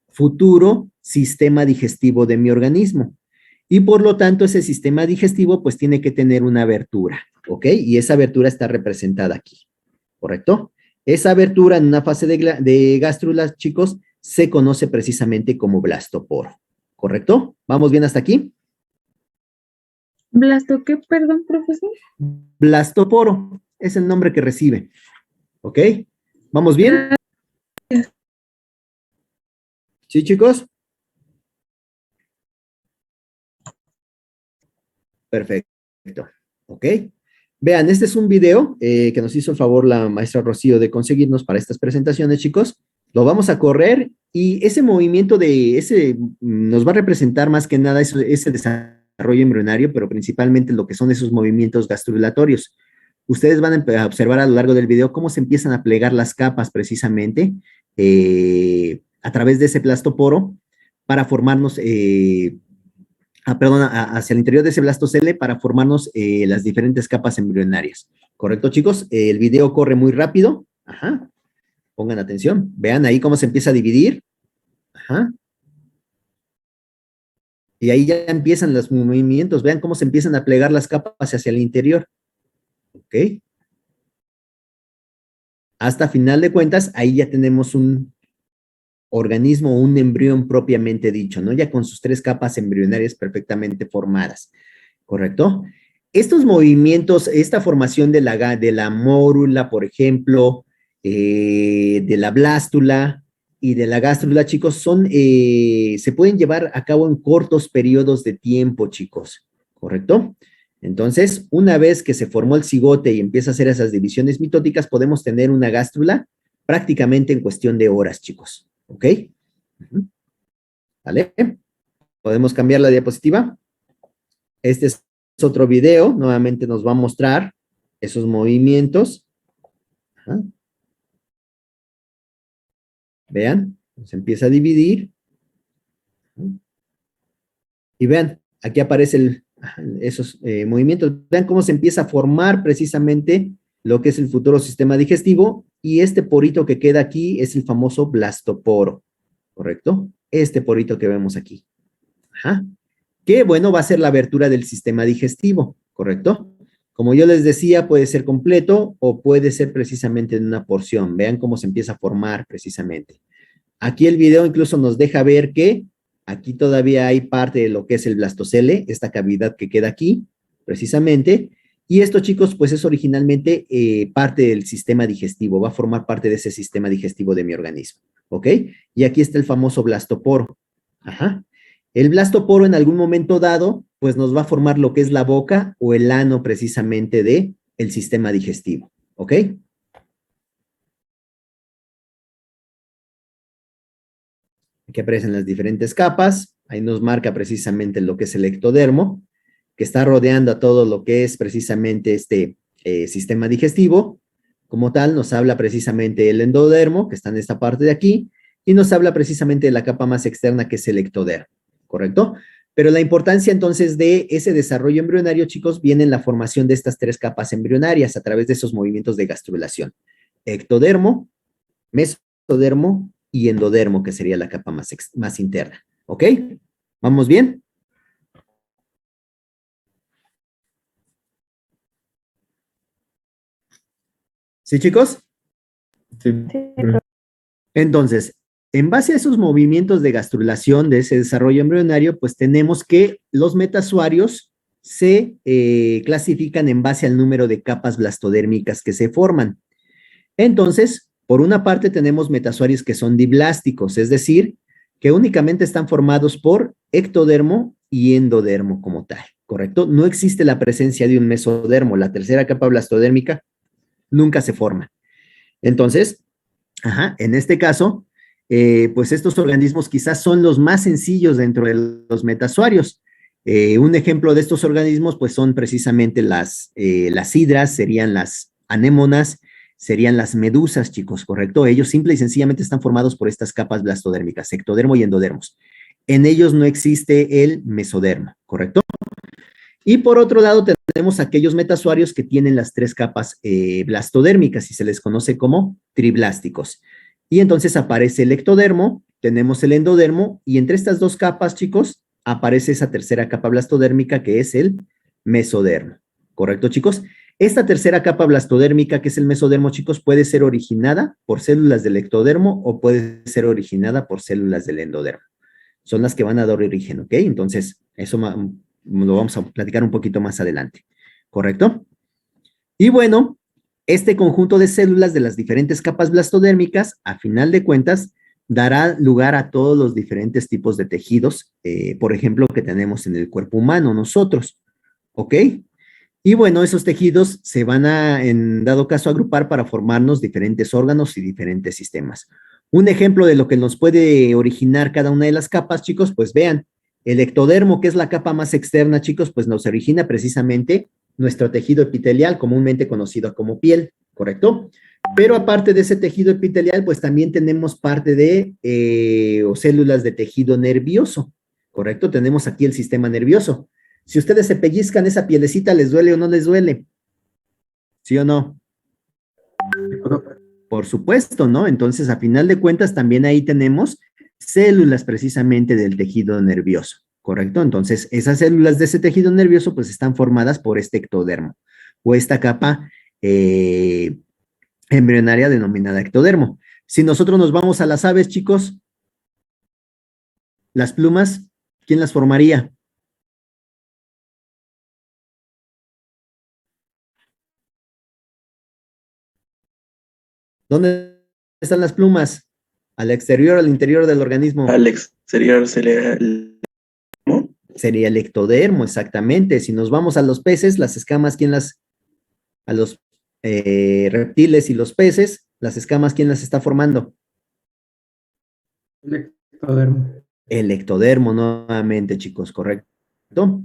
futuro sistema digestivo de mi organismo. Y por lo tanto, ese sistema digestivo pues tiene que tener una abertura, ¿ok? Y esa abertura está representada aquí, ¿correcto? Esa abertura en una fase de gástrula, chicos, se conoce precisamente como blastoporo, ¿correcto? ¿Vamos bien hasta aquí? ¿Blasto qué, perdón, profesor? Blastoporo es el nombre que recibe, ¿ok? ¿Vamos bien? ¿Sí, chicos? Perfecto, ¿ok? Vean, este es un video que nos hizo el favor la maestra Rocío de conseguirnos para estas presentaciones, chicos. Lo vamos a correr y ese movimiento nos va a representar más que nada ese desarrollo embrionario, pero principalmente lo que son esos movimientos gastrulatorios. Ustedes van a observar a lo largo del video cómo se empiezan a plegar las capas precisamente a través de ese blastoporo para formarnos, hacia el interior de ese blastocele para formarnos las diferentes capas embrionarias. ¿Correcto, chicos? El video corre muy rápido. Ajá. Pongan atención. Vean ahí cómo se empieza a dividir. Ajá. Y ahí ya empiezan los movimientos. Vean cómo se empiezan a plegar las capas hacia el interior. ¿Ok? Hasta final de cuentas, ahí ya tenemos un organismo, un embrión propiamente dicho, ¿no? Ya con sus 3 capas embrionarias perfectamente formadas, ¿correcto? Estos movimientos, esta formación de la mórula, por ejemplo, de la blástula y de la gástrula, chicos, se pueden llevar a cabo en cortos periodos de tiempo, chicos, ¿correcto? Entonces, una vez que se formó el cigote y empieza a hacer esas divisiones mitóticas, podemos tener una gástrula prácticamente en cuestión de horas, chicos. ¿Ok? ¿Vale? ¿Podemos cambiar la diapositiva? Este es otro video. Nuevamente nos va a mostrar esos movimientos. Ajá. Vean, se empieza a dividir. Y vean, aquí aparecen esos movimientos. Vean cómo se empieza a formar precisamente lo que es el futuro sistema digestivo, y este porito que queda aquí es el famoso blastoporo, ¿correcto? Este porito que vemos aquí. Ajá. Que, bueno, va a ser la abertura del sistema digestivo, ¿correcto? Como yo les decía, puede ser completo o puede ser precisamente en una porción. Vean cómo se empieza a formar precisamente. Aquí el video incluso nos deja ver que aquí todavía hay parte de lo que es el blastocele, esta cavidad que queda aquí, precisamente. Y esto, chicos, pues es originalmente parte del sistema digestivo, va a formar parte de ese sistema digestivo de mi organismo, ¿ok? Y aquí está el famoso blastoporo. Ajá. El blastoporo en algún momento dado, pues nos va a formar lo que es la boca o el ano precisamente de el sistema digestivo, ¿ok? Aquí aparecen las diferentes capas, ahí nos marca precisamente lo que es el ectodermo, que está rodeando a todo lo que es precisamente este sistema digestivo. Como tal, nos habla precisamente el endodermo, que está en esta parte de aquí, y nos habla precisamente de la capa más externa, que es el ectodermo, ¿correcto? Pero la importancia entonces de ese desarrollo embrionario, chicos, viene en la formación de estas 3 capas embrionarias a través de esos movimientos de gastrulación. Ectodermo, mesodermo y endodermo, que sería la capa más interna, ¿ok? ¿Vamos bien? ¿Sí, chicos? Sí, Entonces, en base a esos movimientos de gastrulación, de ese desarrollo embrionario, pues tenemos que los metasuarios se clasifican en base al número de capas blastodérmicas que se forman. Entonces, por una parte tenemos metasuarios que son diblásticos, es decir, que únicamente están formados por ectodermo y endodermo como tal, ¿correcto? No existe la presencia de un mesodermo, la tercera capa blastodérmica nunca se forma. Entonces, en este caso, pues estos organismos quizás son los más sencillos dentro de los metasuarios. Un ejemplo de estos organismos, pues son precisamente las hidras, serían las anémonas, serían las medusas, chicos, ¿correcto? Ellos simple y sencillamente están formados por estas capas blastodérmicas, ectodermo y endodermos. En ellos no existe el mesodermo, ¿correcto? Y por otro lado tenemos aquellos metasuarios que tienen las 3 capas blastodérmicas y se les conoce como triblásticos. Y entonces aparece el ectodermo, tenemos el endodermo y entre estas 2 capas, chicos, aparece esa tercera capa blastodérmica que es el mesodermo. ¿Correcto, chicos? Esta tercera capa blastodérmica que es el mesodermo, chicos, puede ser originada por células del ectodermo o puede ser originada por células del endodermo. Son las que van a dar origen, ¿ok? Entonces, eso lo vamos a platicar un poquito más adelante, ¿correcto? Y bueno, este conjunto de células de las diferentes capas blastodérmicas, a final de cuentas, dará lugar a todos los diferentes tipos de tejidos, por ejemplo, que tenemos en el cuerpo humano nosotros, ¿ok? Y bueno, esos tejidos se van a, en dado caso, agrupar para formarnos diferentes órganos y diferentes sistemas. Un ejemplo de lo que nos puede originar cada una de las capas, chicos, pues vean, el ectodermo, que es la capa más externa, chicos, pues nos origina precisamente nuestro tejido epitelial, comúnmente conocido como piel, ¿correcto? Pero aparte de ese tejido epitelial, pues también tenemos parte de o células de tejido nervioso, ¿correcto? Tenemos aquí el sistema nervioso. Si ustedes se pellizcan esa pielecita, ¿les duele o no les duele? ¿Sí o no? Por supuesto, ¿no? Entonces, a final de cuentas, también ahí tenemos células precisamente del tejido nervioso, ¿correcto? Entonces, esas células de ese tejido nervioso, pues, están formadas por este ectodermo, o esta capa embrionaria denominada ectodermo. Si nosotros nos vamos a las aves, chicos, las plumas, ¿quién las formaría? ¿Dónde están las plumas? ¿Al exterior o al interior del organismo? Al exterior sería el... ¿no? Sería el ectodermo, exactamente. Si nos vamos a los peces, las escamas, ¿quién las... a los reptiles y los peces, las escamas, ¿quién las está formando? El ectodermo. El ectodermo, nuevamente, chicos, ¿correcto?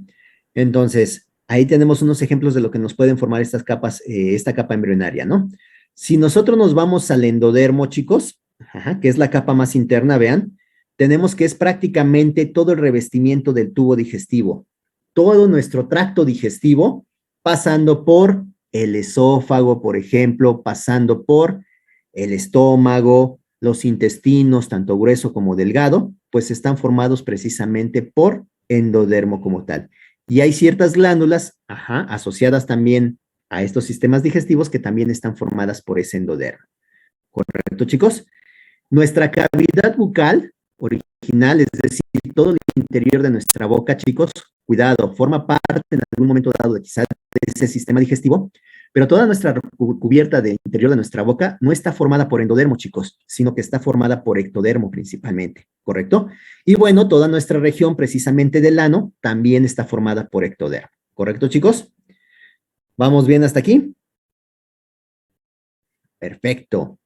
Entonces, ahí tenemos unos ejemplos de lo que nos pueden formar estas capas, esta capa embrionaria, ¿no? Si nosotros nos vamos al endodermo, chicos, ajá, que es la capa más interna, vean, tenemos que es prácticamente todo el revestimiento del tubo digestivo, todo nuestro tracto digestivo, pasando por el esófago, por ejemplo, pasando por el estómago, los intestinos, tanto grueso como delgado, pues están formados precisamente por endodermo como tal. Y hay ciertas glándulas, ajá, asociadas también a estos sistemas digestivos que también están formadas por ese endodermo. ¿Correcto, chicos? Nuestra cavidad bucal original, es decir, todo el interior de nuestra boca, chicos, cuidado, forma parte en algún momento dado de quizás de ese sistema digestivo, pero toda nuestra cubierta del interior de nuestra boca no está formada por endodermo, chicos, sino que está formada por ectodermo principalmente, ¿correcto? Y bueno, toda nuestra región precisamente del ano también está formada por ectodermo, ¿correcto, chicos? ¿Vamos bien hasta aquí? Perfecto.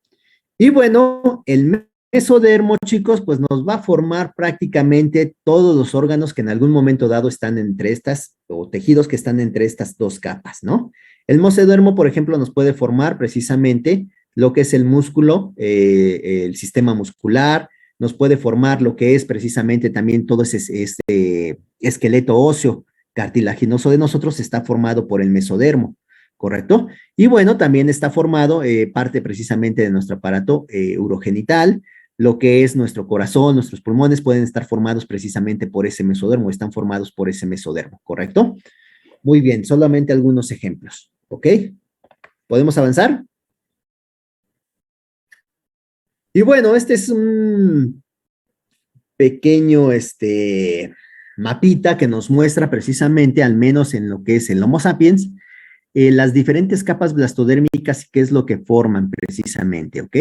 Y bueno, el mesodermo, chicos, pues nos va a formar prácticamente todos los órganos que en algún momento dado están entre estas, o tejidos que están entre estas dos capas, ¿no? El mesodermo, por ejemplo, nos puede formar precisamente lo que es el músculo, el sistema muscular, nos puede formar lo que es precisamente también todo ese esqueleto óseo cartilaginoso de nosotros está formado por el mesodermo, ¿correcto? Y bueno, también está formado parte precisamente de nuestro aparato urogenital, lo que es nuestro corazón, nuestros pulmones pueden estar formados precisamente por ese mesodermo, están formados por ese mesodermo, ¿correcto? Muy bien, solamente algunos ejemplos, ¿ok? ¿Podemos avanzar? Y bueno, este es un pequeño, mapita que nos muestra precisamente, al menos en lo que es el Homo sapiens, las diferentes capas blastodérmicas y qué es lo que forman precisamente, ¿ok?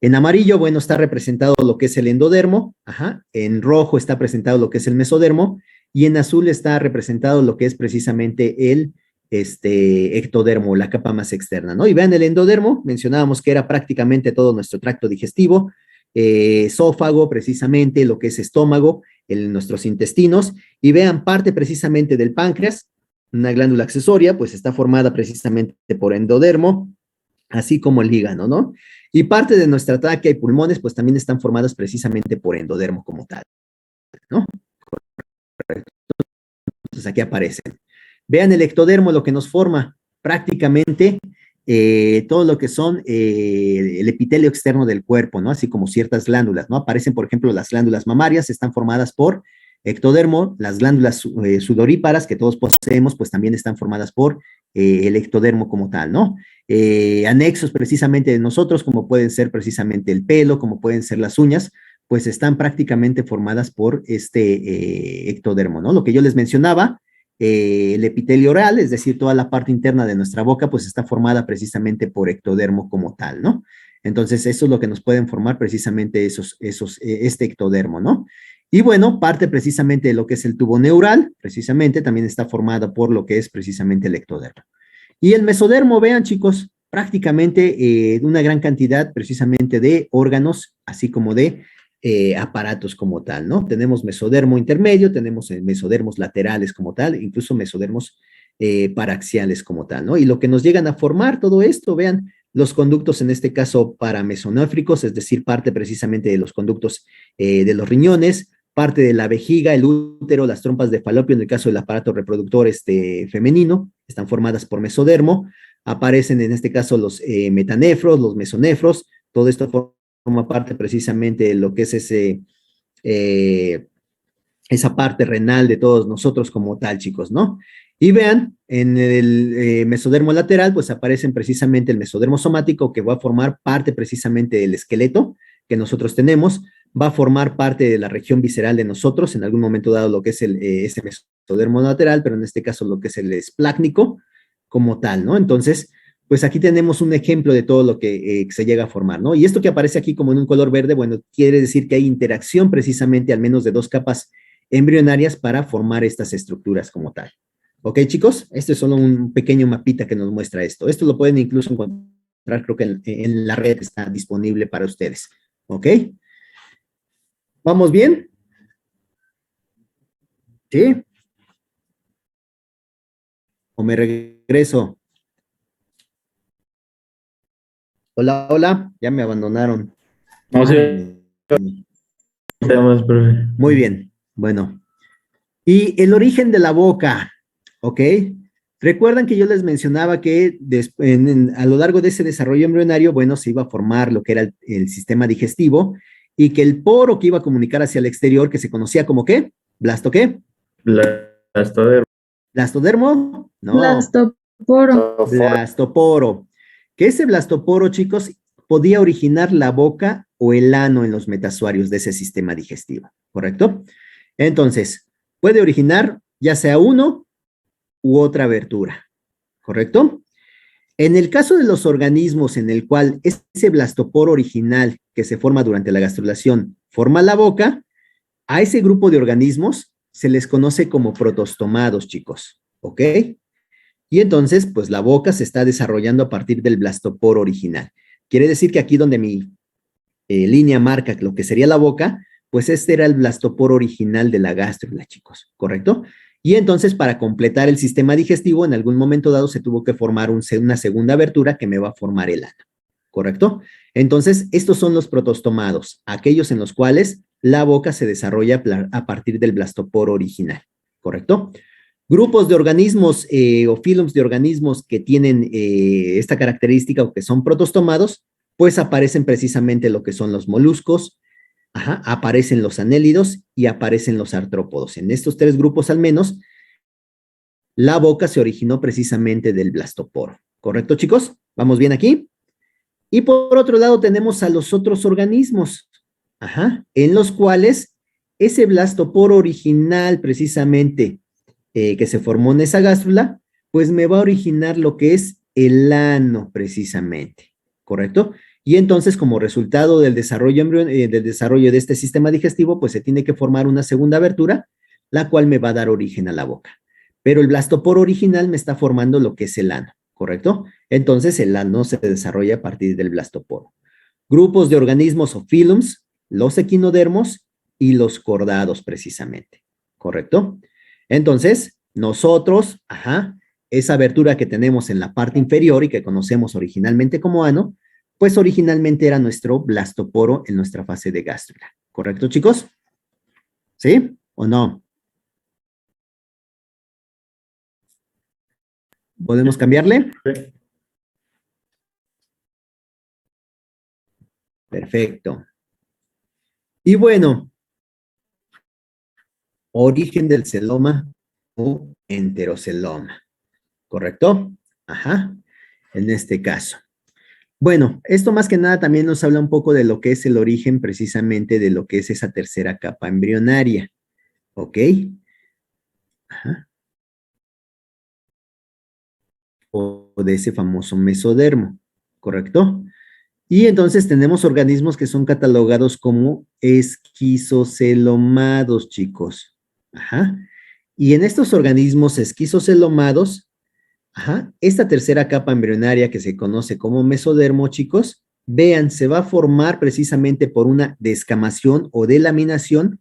En amarillo, bueno, está representado lo que es el endodermo, ajá, en rojo está presentado lo que es el mesodermo, y en azul está representado lo que es precisamente el ectodermo, la capa más externa, ¿no? Y vean el endodermo, mencionábamos que era prácticamente todo nuestro tracto digestivo, esófago, precisamente, lo que es estómago, nuestros intestinos, y vean parte precisamente del páncreas, una glándula accesoria, pues está formada precisamente por endodermo, así como el hígado, ¿no? Y parte de nuestra tráquea y pulmones, pues también están formadas precisamente por endodermo como tal, ¿no? Correcto. Entonces aquí aparecen. Vean el ectodermo, lo que nos forma prácticamente todo lo que son el epitelio externo del cuerpo, ¿no? Así como ciertas glándulas, ¿no? Aparecen, por ejemplo, las glándulas mamarias, están formadas por ectodermo, las glándulas sudoríparas que todos poseemos, pues también están formadas por el ectodermo como tal, ¿no? Anexos precisamente de nosotros, como pueden ser precisamente el pelo, como pueden ser las uñas, pues están prácticamente formadas por este ectodermo, ¿no? Lo que yo les mencionaba, el epitelio oral, es decir, toda la parte interna de nuestra boca, pues está formada precisamente por ectodermo como tal, ¿no? Entonces, eso es lo que nos pueden formar precisamente este ectodermo, ¿no? Y bueno, parte precisamente de lo que es el tubo neural, precisamente también está formado por lo que es precisamente el ectodermo. Y el mesodermo, vean chicos, prácticamente una gran cantidad precisamente de órganos, así como de aparatos como tal, ¿no? Tenemos mesodermo intermedio, tenemos mesodermos laterales como tal, incluso mesodermos paraxiales como tal, ¿no? Y lo que nos llegan a formar todo esto, vean, los conductos en este caso paramesonéfricos, es decir, parte precisamente de los conductos de los riñones, parte de la vejiga, el útero, las trompas de falopio, en el caso del aparato reproductor femenino, están formadas por mesodermo, aparecen en este caso los metanefros, los mesonefros, todo esto forma parte precisamente de lo que es esa parte renal de todos nosotros como tal, chicos, ¿no? Y vean, en el mesodermo lateral, pues aparecen precisamente el mesodermo somático, que va a formar parte precisamente del esqueleto que nosotros tenemos, va a formar parte de la región visceral de nosotros, en algún momento dado lo que es ese mesodermo lateral, pero en este caso lo que es el esplácnico como tal, ¿no? Entonces, pues aquí tenemos un ejemplo de todo lo que se llega a formar, ¿no? Y esto que aparece aquí como en un color verde, bueno, quiere decir que hay interacción precisamente al menos de dos capas embrionarias para formar estas estructuras como tal. ¿Ok, chicos? Este es solo un pequeño mapita que nos muestra esto. Esto lo pueden incluso encontrar, creo que en la red está disponible para ustedes. ¿Ok? ¿Vamos bien? ¿Sí? ¿O me regreso? Hola, hola. Ya me abandonaron. No Ay, sé, temas, profe. muy bien. Bueno. Y el origen de la boca, ¿ok? Recuerdan que yo les mencionaba que a lo largo de ese desarrollo embrionario, bueno, se iba a formar lo que era el sistema digestivo y que el poro que iba a comunicar hacia el exterior, que se conocía como ¿qué? ¿Blasto qué? Blastodermo. ¿Blastodermo? No, Blastoporo. blastoporo. Que ese blastoporo, chicos, podía originar la boca o el ano en los metasuarios de ese sistema digestivo, ¿correcto? Entonces, puede originar ya sea uno u otra abertura, ¿correcto? En el caso de los organismos en el cual ese blastoporo original que se forma durante la gastrulación forma la boca, a ese grupo de organismos se les conoce como protostomados, chicos, ¿ok? Y entonces, pues la boca se está desarrollando a partir del blastoporo original. Quiere decir que aquí donde mi línea marca lo que sería la boca, pues este era el blastoporo original de la gástrula, chicos, ¿correcto? Y entonces para completar el sistema digestivo, en algún momento dado se tuvo que formar una segunda abertura que me va a formar el ano, ¿correcto? Entonces, estos son los protostomados, aquellos en los cuales la boca se desarrolla a partir del blastoporo original, ¿correcto? Grupos de organismos o filums de organismos que tienen esta característica o que son protostomados, pues aparecen precisamente lo que son los moluscos, ajá, aparecen los anélidos y aparecen los artrópodos. En estos tres grupos al menos, la boca se originó precisamente del blastoporo. ¿Correcto, chicos? ¿Vamos bien aquí? Y por otro lado tenemos a los otros organismos, ajá, en los cuales ese blastoporo original precisamente que se formó en esa gástrula, pues me va a originar lo que es el ano precisamente, ¿correcto? Y entonces como resultado del desarrollo de este sistema digestivo, pues se tiene que formar una segunda abertura, la cual me va a dar origen a la boca. Pero el blastoporo original me está formando lo que es el ano, ¿correcto? Entonces el ano se desarrolla a partir del blastoporo. Grupos de organismos o filums, los equinodermos y los cordados precisamente, ¿correcto? Entonces, nosotros, ajá, esa abertura que tenemos en la parte inferior y que conocemos originalmente como ano, pues originalmente era nuestro blastoporo en nuestra fase de gástrula. ¿Correcto, chicos? ¿Sí o no? ¿Podemos cambiarle? Sí. Perfecto. Y bueno, origen del celoma o enteroceloma. ¿Correcto? Ajá, en este caso. Bueno, esto más que nada también nos habla un poco de lo que es el origen precisamente de lo que es esa tercera capa embrionaria. ¿Ok? Ajá. O de ese famoso mesodermo. ¿Correcto? Y entonces tenemos organismos que son catalogados como esquizocelomados, chicos. Ajá. Y en estos organismos esquizocelomados, ajá, esta tercera capa embrionaria que se conoce como mesodermo, chicos, vean, se va a formar precisamente por una descamación o delaminación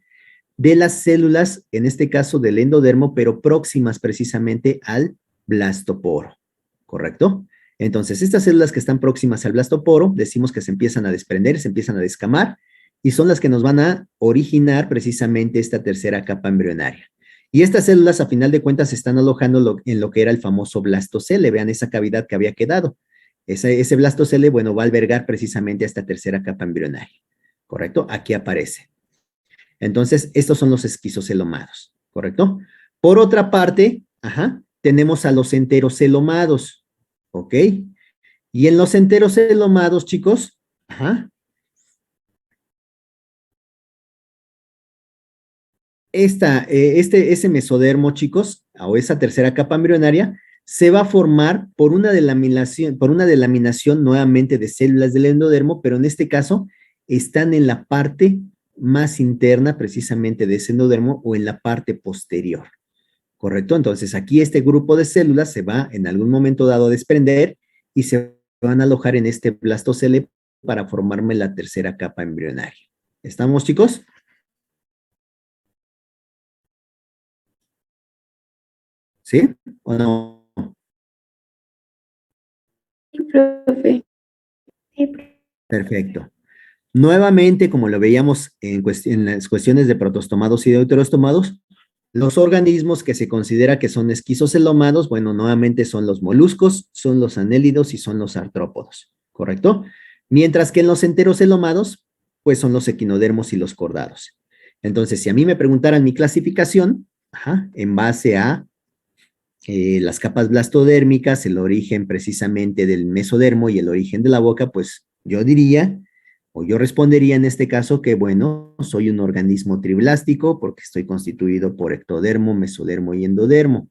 de las células, en este caso del endodermo, pero próximas precisamente al blastoporo, ¿correcto? Entonces, estas células que están próximas al blastoporo, decimos que se empiezan a desprender, se empiezan a descamar, y son las que nos van a originar precisamente esta tercera capa embrionaria. Y estas células, a final de cuentas, se están alojando en lo que era el famoso blastocele. Vean esa cavidad que había quedado. Ese blastocele, bueno, va a albergar precisamente esta tercera capa embrionaria, ¿correcto? Aquí aparece. Entonces, estos son los esquizocelomados, ¿correcto? Por otra parte, ajá, tenemos a los enterocelomados, ¿ok? Y en los enterocelomados, chicos, ajá, ese mesodermo, chicos, o esa tercera capa embrionaria, se va a formar por una delaminación nuevamente de células del endodermo, pero en este caso están en la parte más interna precisamente de ese endodermo o en la parte posterior, ¿correcto? Entonces aquí este grupo de células se va en algún momento dado a desprender y se van a alojar en este blastocele para formarme la tercera capa embrionaria. ¿Estamos, chicos? ¿Sí o no? Sí, profe. Sí, Perfecto. Nuevamente, como lo veíamos en las cuestiones de protostomados y de deuterostomados, los organismos que se considera que son esquizocelomados, bueno, nuevamente son los moluscos, son los anélidos y son los artrópodos, ¿correcto? Mientras que en los enterocelomados, pues son los equinodermos y los cordados. Entonces, si a mí me preguntaran mi clasificación, ajá, en base a las capas blastodérmicas, el origen precisamente del mesodermo y el origen de la boca, pues yo diría, o yo respondería en este caso que, bueno, soy un organismo triblástico porque estoy constituido por ectodermo, mesodermo y endodermo,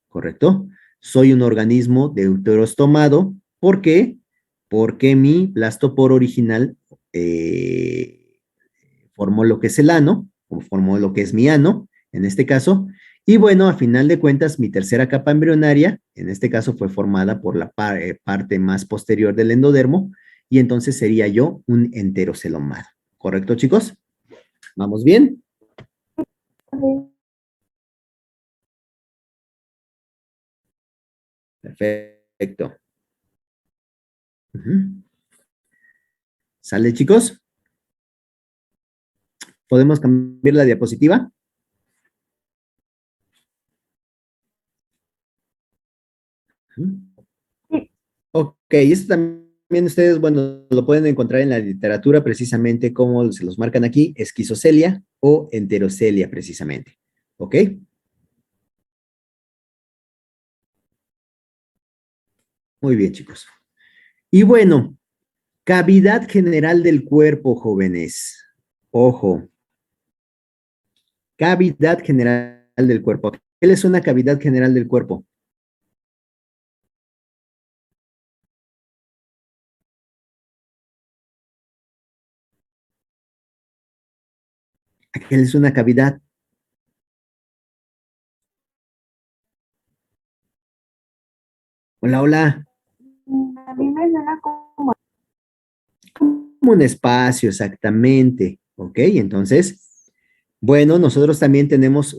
¿correcto? Soy un organismo deuterostomado, ¿por qué? Porque mi blastoporo original formó lo que es el ano, o formó lo que es mi ano, en este caso, y bueno, a final de cuentas, mi tercera capa embrionaria, en este caso fue formada por la parte más posterior del endodermo, y entonces sería yo un enterocelomado. ¿Correcto, chicos? ¿Vamos bien? Perfecto. ¿Sale, chicos? ¿Podemos cambiar la diapositiva? Ok, esto también ustedes, bueno, lo pueden encontrar en la literatura precisamente como se los marcan aquí, esquizocelia o enterocelia precisamente. ¿Ok? Muy bien, chicos. Y bueno, cavidad general del cuerpo, jóvenes. Ojo. Cavidad general del cuerpo. ¿Qué es una cavidad general del cuerpo? ¿Qué es una cavidad? Hola, hola. A mí me suena como Como un espacio, exactamente. ¿Ok? Entonces, bueno, nosotros también tenemos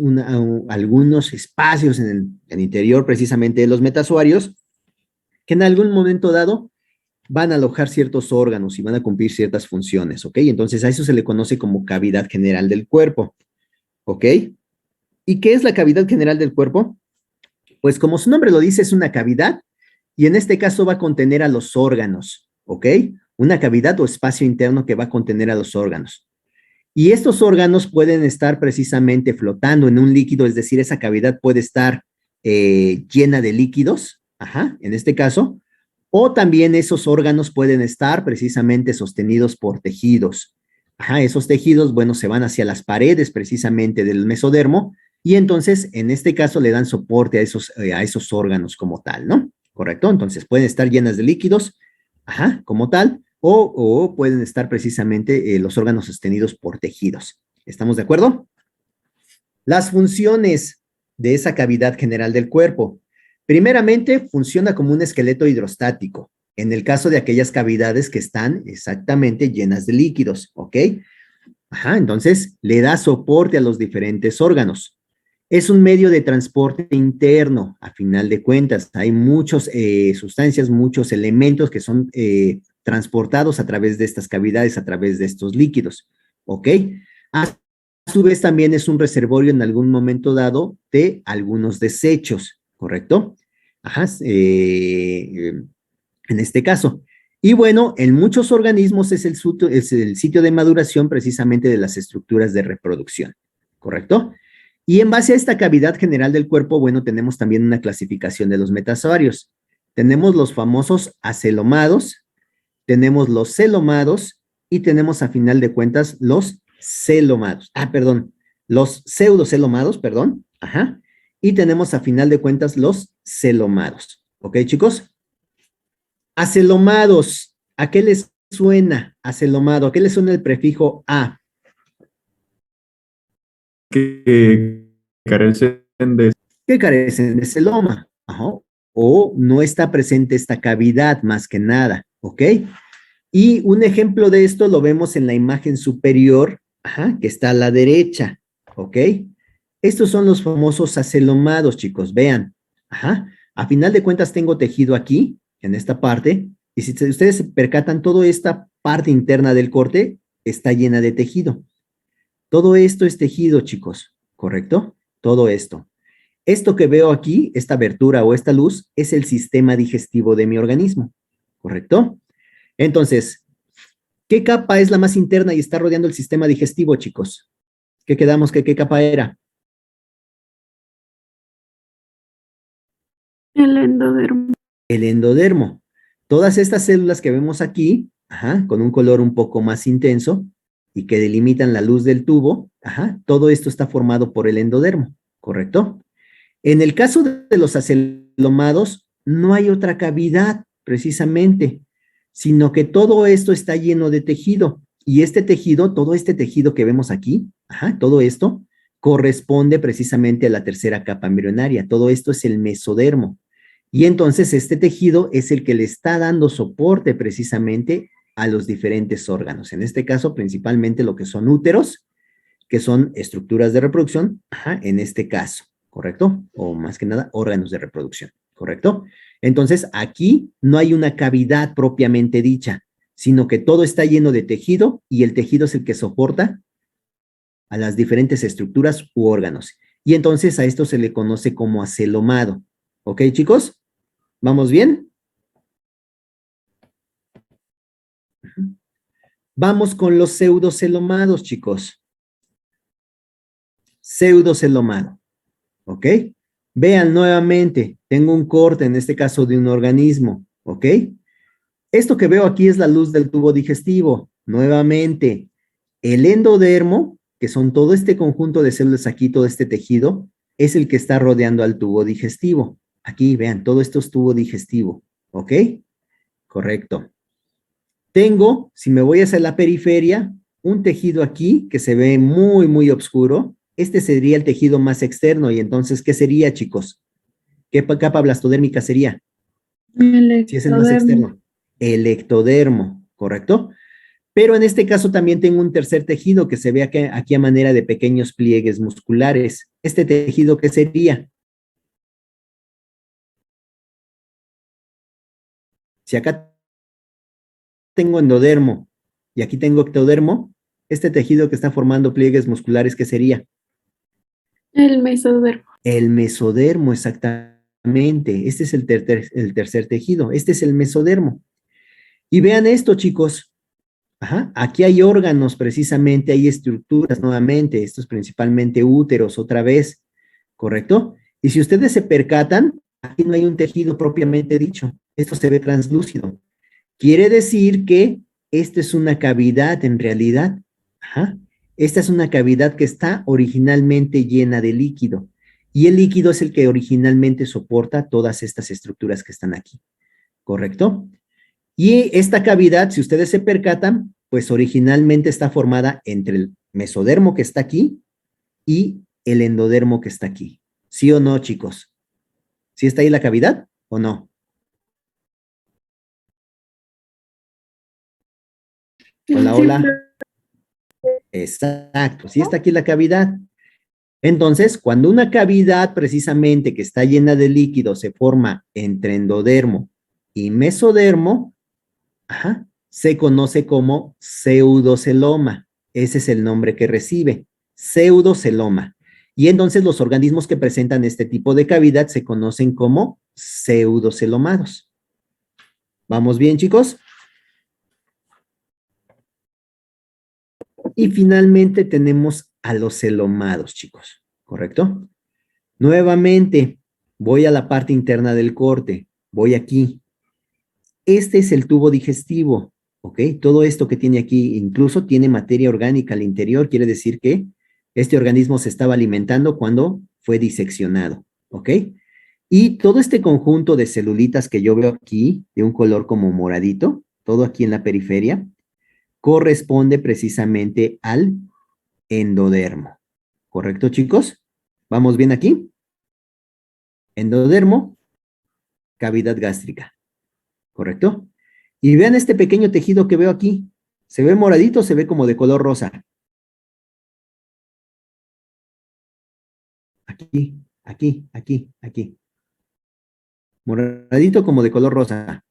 algunos espacios en el interior precisamente de los metasuarios que en algún momento dado van a alojar ciertos órganos y van a cumplir ciertas funciones, ¿ok? Entonces a eso se le conoce como cavidad general del cuerpo, ¿ok? ¿Y qué es la cavidad general del cuerpo? Pues como su nombre lo dice, es una cavidad y en este caso va a contener a los órganos, ¿ok? Una cavidad o espacio interno que va a contener a los órganos. Y estos órganos pueden estar precisamente flotando en un líquido, es decir, esa cavidad puede estar llena de líquidos, ajá, en este caso, o también esos órganos pueden estar precisamente sostenidos por tejidos. Ajá, esos tejidos, bueno, se van hacia las paredes precisamente del mesodermo y entonces en este caso le dan soporte a esos órganos como tal, ¿no? ¿Correcto? Entonces pueden estar llenas de líquidos, ajá, como tal, o pueden estar precisamente los órganos sostenidos por tejidos. ¿Estamos de acuerdo? Las funciones de esa cavidad general del cuerpo. Primeramente, funciona como un esqueleto hidrostático, en el caso de aquellas cavidades que están exactamente llenas de líquidos, ¿ok? Ajá, entonces le da soporte a los diferentes órganos. Es un medio de transporte interno, a final de cuentas. Hay muchas sustancias, muchos elementos que son transportados a través de estas cavidades, a través de estos líquidos, ¿ok? A su vez también es un reservorio en algún momento dado de algunos desechos, ¿correcto? Ajá, en este caso. Y bueno, en muchos organismos es el sitio de maduración precisamente de las estructuras de reproducción, ¿correcto? Y en base a esta cavidad general del cuerpo, bueno, tenemos también una clasificación de los metazoarios. Tenemos los famosos acelomados, tenemos los celomados y tenemos a final de cuentas los celomados. Los pseudocelomados, perdón. Ajá. Y tenemos a final de cuentas los celomados. ¿Ok, chicos? Acelomados, ¿a qué les suena acelomado? ¿A qué les suena el prefijo A? Que carecen de... Que carecen de celoma. Ajá. O no está presente esta cavidad más que nada. ¿Ok? Y un ejemplo de esto lo vemos en la imagen superior, ajá, que está a la derecha. ¿Ok? Estos son los famosos acelomados, chicos. Vean. Ajá. A final de cuentas tengo tejido aquí, en esta parte, y si ustedes se percatan, toda esta parte interna del corte está llena de tejido. Todo esto es tejido, chicos, ¿correcto? Todo esto. Esto que veo aquí, esta abertura o esta luz, es el sistema digestivo de mi organismo, ¿correcto? Entonces, ¿qué capa es la más interna y está rodeando el sistema digestivo, chicos? ¿Qué quedamos? ¿Qué capa era? El endodermo. El endodermo. Todas estas células que vemos aquí, ajá, con un color un poco más intenso y que delimitan la luz del tubo, ajá, todo esto está formado por el endodermo, ¿correcto? En el caso de los acelomados, no hay otra cavidad, precisamente, sino que todo esto está lleno de tejido. Y este tejido, todo este tejido que vemos aquí, ajá, todo esto, corresponde precisamente a la tercera capa embrionaria. Todo esto es el mesodermo. Y entonces este tejido es el que le está dando soporte precisamente a los diferentes órganos. En este caso, principalmente lo que son úteros, que son estructuras de reproducción, ajá, en este caso, ¿correcto? O más que nada, órganos de reproducción, ¿correcto? Entonces, aquí no hay una cavidad propiamente dicha, sino que todo está lleno de tejido y el tejido es el que soporta a las diferentes estructuras u órganos. Y entonces a esto se le conoce como acelomado. ¿Ok, chicos? ¿Vamos bien? Vamos con los pseudocelomados, chicos. Pseudocelomado. ¿Ok? Vean nuevamente, tengo un corte, en este caso de un organismo. ¿Ok? Esto que veo aquí es la luz del tubo digestivo. Nuevamente, el endodermo, que son todo este conjunto de células aquí, todo este tejido, es el que está rodeando al tubo digestivo. Aquí, vean, todo esto es tubo digestivo. ¿Ok? Correcto. Tengo, si me voy hacia la periferia, un tejido aquí que se ve muy, muy oscuro. Este sería el tejido más externo. Y entonces, ¿qué sería, chicos? ¿Qué capa blastodérmica sería? Si es el más externo. El ectodermo, ¿correcto? Pero en este caso también tengo un tercer tejido que se ve aquí a manera de pequeños pliegues musculares. ¿Este tejido qué sería? Si acá tengo endodermo y aquí tengo ectodermo, este tejido que está formando pliegues musculares, ¿qué sería? El mesodermo. El mesodermo, exactamente. Este es el tercer tejido. Este es el mesodermo. Y vean esto, chicos. Ajá. Aquí hay órganos, precisamente, hay estructuras nuevamente. Esto es principalmente úteros, otra vez. ¿Correcto? Y si ustedes se percatan, aquí no hay un tejido propiamente dicho. Esto se ve translúcido. Quiere decir que esta es una cavidad en realidad. Ajá. Esta es una cavidad que está originalmente llena de líquido. Y el líquido es el que originalmente soporta todas estas estructuras que están aquí. ¿Correcto? Y esta cavidad, si ustedes se percatan, pues originalmente está formada entre el mesodermo que está aquí y el endodermo que está aquí. ¿Sí o no, chicos? ¿Sí está ahí la cavidad o no? Hola, hola. Exacto, sí está aquí la cavidad. Entonces, cuando una cavidad precisamente que está llena de líquido se forma entre endodermo y mesodermo, ajá, se conoce como pseudoceloma. Ese es el nombre que recibe, pseudoceloma. Y entonces los organismos que presentan este tipo de cavidad se conocen como pseudocelomados. ¿Vamos bien, chicos? Y finalmente tenemos a los celomados, chicos, ¿correcto? Nuevamente, voy a la parte interna del corte, voy aquí. Este es el tubo digestivo, ¿ok? Todo esto que tiene aquí incluso tiene materia orgánica al interior, quiere decir que este organismo se estaba alimentando cuando fue diseccionado, ¿ok? Y todo este conjunto de celulitas que yo veo aquí, de un color como moradito, todo aquí en la periferia, corresponde precisamente al endodermo. ¿Correcto, chicos? ¿Vamos bien aquí? Endodermo, cavidad gástrica. ¿Correcto? Y vean este pequeño tejido que veo aquí. ¿Se ve moradito o se ve como de color rosa? Aquí, aquí, aquí, aquí. Moradito como de color rosa.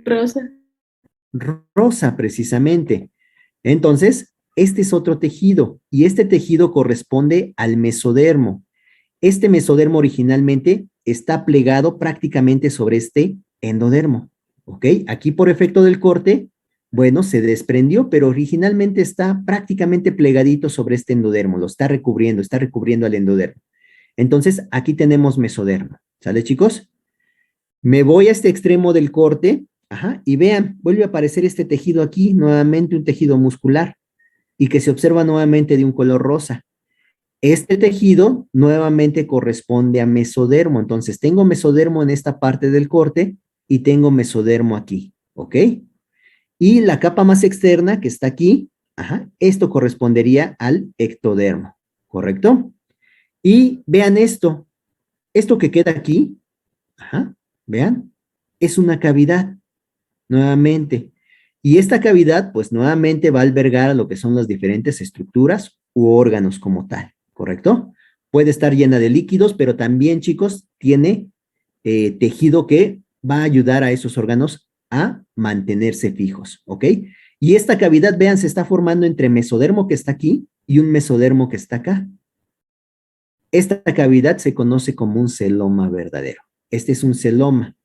Rosa. Rosa, precisamente. Entonces, este es otro tejido, y este tejido corresponde al mesodermo. Este mesodermo originalmente está plegado prácticamente sobre este endodermo, ¿ok? Aquí por efecto del corte, bueno, se desprendió, pero originalmente está prácticamente plegadito sobre este endodermo, lo está recubriendo al endodermo. Entonces, aquí tenemos mesodermo, ¿sale, chicos? Me voy a este extremo del corte, ajá, y vean, vuelve a aparecer este tejido aquí, nuevamente un tejido muscular, y que se observa nuevamente de un color rosa. Este tejido nuevamente corresponde a mesodermo, entonces tengo mesodermo en esta parte del corte y tengo mesodermo aquí, ¿ok? Y la capa más externa que está aquí, ajá, esto correspondería al ectodermo, ¿correcto? Y vean esto que queda aquí, ajá, vean, es una cavidad, nuevamente. Y esta cavidad, pues nuevamente va a albergar lo que son las diferentes estructuras u órganos como tal, ¿correcto? Puede estar llena de líquidos, pero también, chicos, tiene tejido que va a ayudar a esos órganos a mantenerse fijos, ¿ok? Y esta cavidad, vean, se está formando entre mesodermo que está aquí y un mesodermo que está acá. Esta cavidad se conoce como un celoma verdadero. Este es un celoma.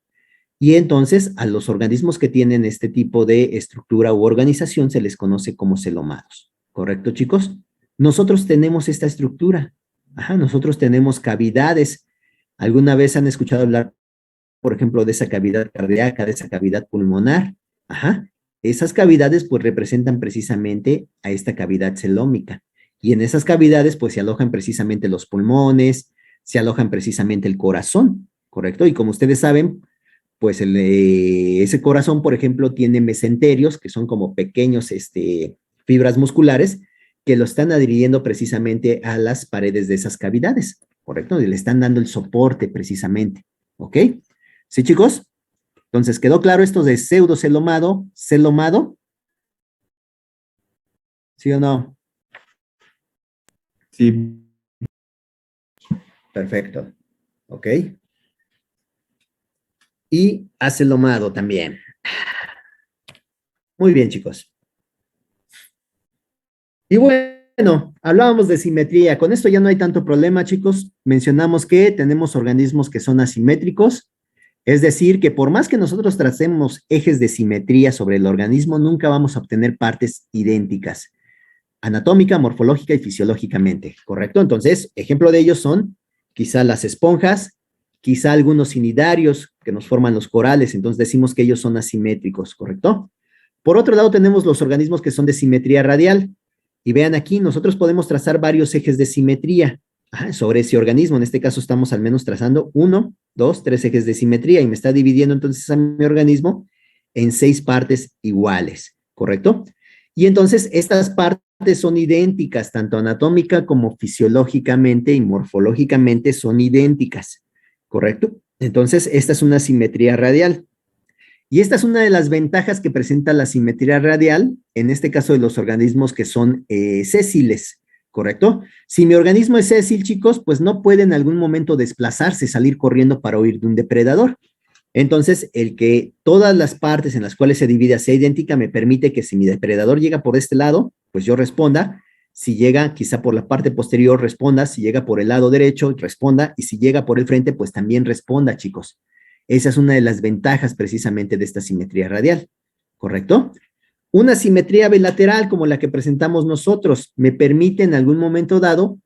Y entonces a los organismos que tienen este tipo de estructura u organización se les conoce como celomados. ¿Correcto, chicos? Nosotros tenemos esta estructura. Ajá, nosotros tenemos cavidades. ¿Alguna vez han escuchado hablar, por ejemplo, de esa cavidad cardíaca, de esa cavidad pulmonar? Ajá. Esas cavidades pues representan precisamente a esta cavidad celómica. Y en esas cavidades pues se alojan precisamente los pulmones, se alojan precisamente el corazón, ¿correcto? Y como ustedes saben, pues ese corazón, por ejemplo, tiene mesenterios, que son como pequeños fibras musculares, que lo están adhiriendo precisamente a las paredes de esas cavidades, ¿correcto? Y le están dando el soporte precisamente, ¿ok? ¿Sí, chicos? Entonces, ¿quedó claro esto de pseudocelomado, celomado? ¿Sí o no? Sí, Perfecto, ¿ok? Y acelomado también. Muy bien, chicos. Y bueno, hablábamos de simetría. Con esto ya no hay tanto problema, chicos. Mencionamos que tenemos organismos que son asimétricos, es decir, que por más que nosotros tracemos ejes de simetría sobre el organismo, nunca vamos a obtener partes idénticas, anatómica, morfológica y fisiológicamente, ¿correcto? Entonces, ejemplo de ellos son quizá las esponjas, quizá algunos cnidarios que nos forman los corales, entonces decimos que ellos son asimétricos, ¿correcto? Por otro lado, tenemos los organismos que son de simetría radial. Y vean aquí, nosotros podemos trazar varios ejes de simetría. Ajá, sobre ese organismo. En este caso estamos al menos trazando 1, 2, 3 ejes de simetría y me está dividiendo entonces a mi organismo en 6 partes iguales, ¿correcto? Y entonces estas partes son idénticas, tanto anatómica como fisiológicamente y morfológicamente son idénticas, ¿correcto? Entonces esta es una simetría radial. Y esta es una de las ventajas que presenta la simetría radial, en este caso de los organismos que son sésiles, ¿correcto? Si mi organismo es sésil, chicos, pues no puede en algún momento desplazarse, salir corriendo para huir de un depredador. Entonces, el que todas las partes en las cuales se divide sea idéntica me permite que si mi depredador llega por este lado, pues yo responda. Si llega quizá por la parte posterior, responda. Si llega por el lado derecho, responda. Y si llega por el frente, pues también responda, chicos. Esa es una de las ventajas precisamente de esta simetría radial, ¿correcto? Una simetría bilateral como la que presentamos nosotros me permite en algún momento dado,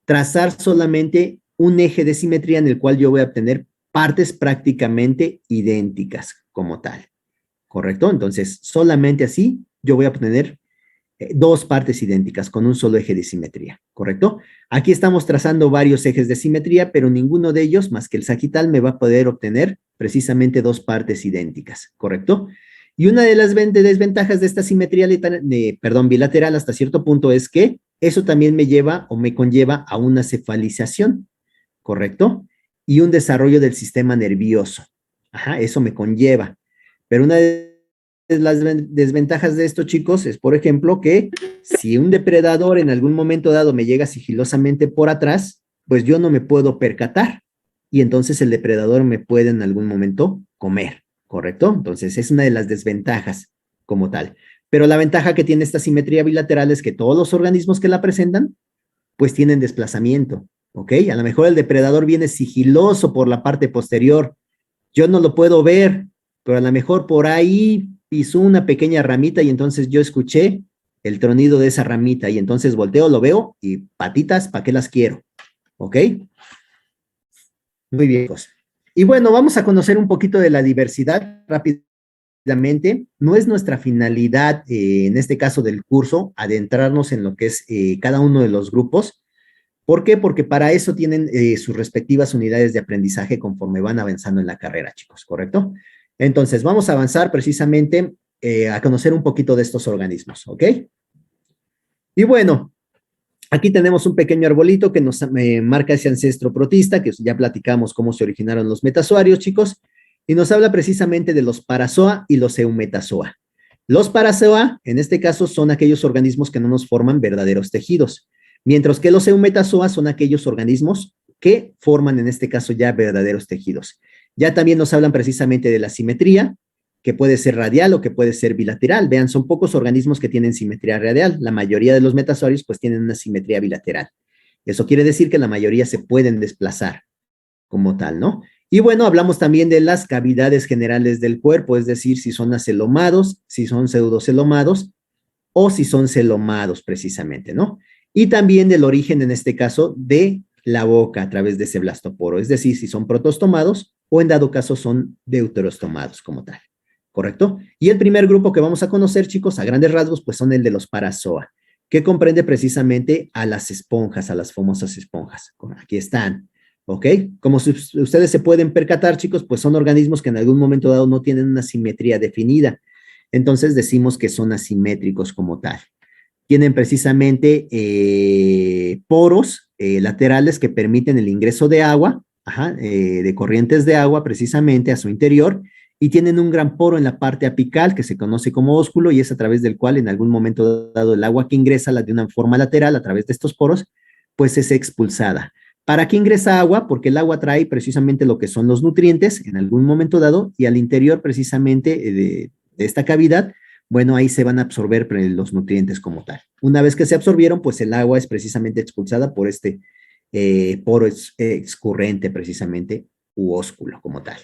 trazar solamente un eje de simetría en el cual yo voy a obtener partes prácticamente idénticas como tal, ¿correcto? Entonces, solamente así yo voy a obtener 2 partes idénticas con un solo eje de simetría, ¿correcto? Aquí estamos trazando varios ejes de simetría, pero ninguno de ellos, más que el sagital, me va a poder obtener precisamente 2 partes idénticas, ¿correcto? Y una de las desventajas de esta simetría bilateral hasta cierto punto es que eso también me lleva o me conlleva a una cefalización, ¿correcto? Y un desarrollo del sistema nervioso. Eso me conlleva. Pero una de las desventajas de esto, chicos, es, por ejemplo, que si un depredador en algún momento dado me llega sigilosamente por atrás, pues yo no me puedo percatar y entonces el depredador me puede en algún momento comer, ¿correcto? Entonces es una de las desventajas como tal. Pero la ventaja que tiene esta simetría bilateral es que todos los organismos que la presentan, pues tienen desplazamiento, ¿ok? A lo mejor el depredador viene sigiloso por la parte posterior, yo no lo puedo ver, pero a lo mejor por ahí pisó una pequeña ramita y entonces yo escuché el tronido de esa ramita y entonces volteo, lo veo y patitas, ¿para qué las quiero? ¿Ok? Muy bien. Y bueno, vamos a conocer un poquito de la diversidad rápidamente. No es nuestra finalidad, en este caso del curso, adentrarnos en lo que es cada uno de los grupos. ¿Por qué? Porque para eso tienen sus respectivas unidades de aprendizaje conforme van avanzando en la carrera, chicos, ¿correcto? Entonces, vamos a avanzar precisamente a conocer un poquito de estos organismos, ¿ok? Y bueno, aquí tenemos un pequeño arbolito que nos marca ese ancestro protista, que ya platicamos cómo se originaron los metazoarios, chicos, y nos habla precisamente de los parazoa y los eumetazoa. Los parazoa, en este caso, son aquellos organismos que no nos forman verdaderos tejidos, mientras que los eumetazoa son aquellos organismos que forman, en este caso, ya verdaderos tejidos. Ya también nos hablan precisamente de la simetría, que puede ser radial o que puede ser bilateral. Vean, son pocos organismos que tienen simetría radial. La mayoría de los metazoarios pues tienen una simetría bilateral. Eso quiere decir que la mayoría se pueden desplazar como tal, ¿no? Y bueno, hablamos también de las cavidades generales del cuerpo, es decir, si son acelomados, si son pseudocelomados o si son celomados precisamente, ¿no? Y también del origen, en este caso, de la boca a través de ese blastoporo, es decir, si son protostomados o en dado caso son deuterostomados como tal, ¿correcto? Y el primer grupo que vamos a conocer, chicos, a grandes rasgos, pues son el de los parazoa, que comprende precisamente a las esponjas, a las famosas esponjas. Aquí están, ¿ok? Como ustedes se pueden percatar, chicos, pues son organismos que en algún momento dado no tienen una simetría definida. Entonces decimos que son asimétricos como tal. Tienen precisamente poros laterales que permiten el ingreso de agua, de corrientes de agua precisamente a su interior, y tienen un gran poro en la parte apical que se conoce como ósculo y es a través del cual en algún momento dado el agua que ingresa de una forma lateral a través de estos poros, pues es expulsada. ¿Para qué ingresa agua? Porque el agua trae precisamente lo que son los nutrientes en algún momento dado y al interior precisamente de esta cavidad, bueno, ahí se van a absorber los nutrientes como tal. Una vez que se absorbieron, pues el agua es precisamente expulsada por este poro escurrente precisamente u ósculo como tal.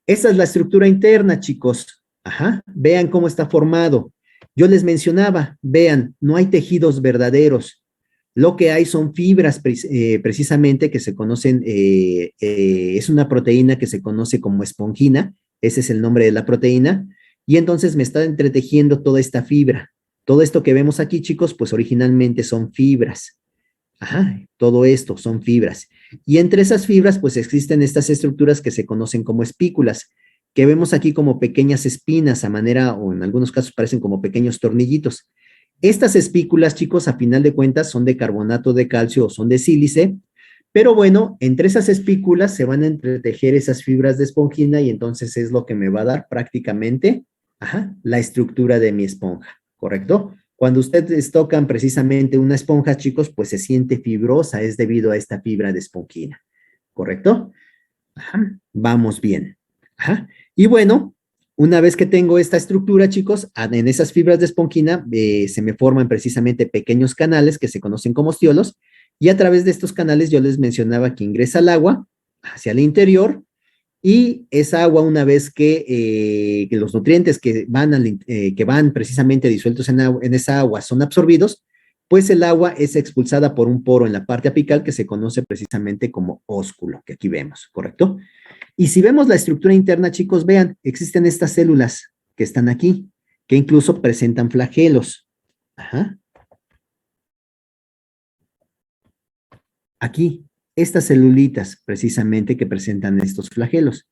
Esa es la estructura interna, chicos. Vean cómo está formado. Yo les mencionaba, vean, no hay tejidos verdaderos. Lo que hay son fibras precisamente que se conocen, es una proteína que se conoce como espongina, ese es el nombre de la proteína, y entonces me está entretejiendo toda esta fibra. Todo esto que vemos aquí, chicos, pues originalmente son fibras. Ajá, todo esto son fibras. Y entre esas fibras, pues existen estas estructuras que se conocen como espículas, que vemos aquí como pequeñas espinas a manera, o en algunos casos parecen como pequeños tornillitos. Estas espículas, chicos, a final de cuentas son de carbonato de calcio o son de sílice, pero bueno, entre esas espículas se van a entretejer esas fibras de esponjina y entonces es lo que me va a dar prácticamente, ajá, la estructura de mi esponja, ¿correcto? Cuando ustedes tocan precisamente una esponja, chicos, pues se siente fibrosa, es debido a esta fibra de esponjina, ¿correcto? Ajá, vamos bien. Ajá. Y bueno, una vez que tengo esta estructura, chicos, en esas fibras de esponjina se me forman precisamente pequeños canales que se conocen como ostiolos, y a través de estos canales yo les mencionaba que ingresa el agua hacia el interior, y esa agua, una vez que los nutrientes que van precisamente disueltos en esa agua son absorbidos, pues el agua es expulsada por un poro en la parte apical que se conoce precisamente como ósculo, que aquí vemos, ¿correcto? Y si vemos la estructura interna, chicos, vean, existen estas células que están aquí, que incluso presentan flagelos. Ajá. Aquí, estas celulitas precisamente que presentan estos flagelos.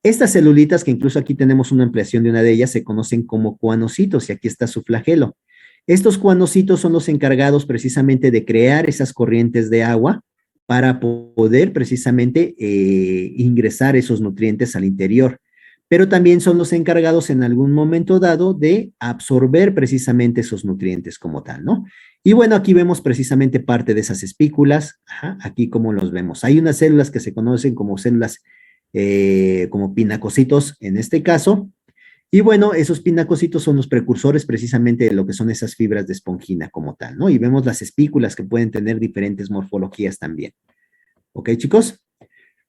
Estas celulitas, que incluso aquí tenemos una ampliación de una de ellas, se conocen como cuanocitos y aquí está su flagelo. Estos cuanocitos son los encargados precisamente de crear esas corrientes de agua para poder precisamente ingresar esos nutrientes al interior. Pero también son los encargados en algún momento dado de absorber precisamente esos nutrientes como tal, ¿no? Y bueno, aquí vemos precisamente parte de esas espículas, ajá, aquí como los vemos. Hay unas células que se conocen como células como pinacocitos en este caso, y bueno, esos pinacocitos son los precursores precisamente de lo que son esas fibras de esponjina como tal, ¿no? Y vemos las espículas que pueden tener diferentes morfologías también. ¿Ok, chicos?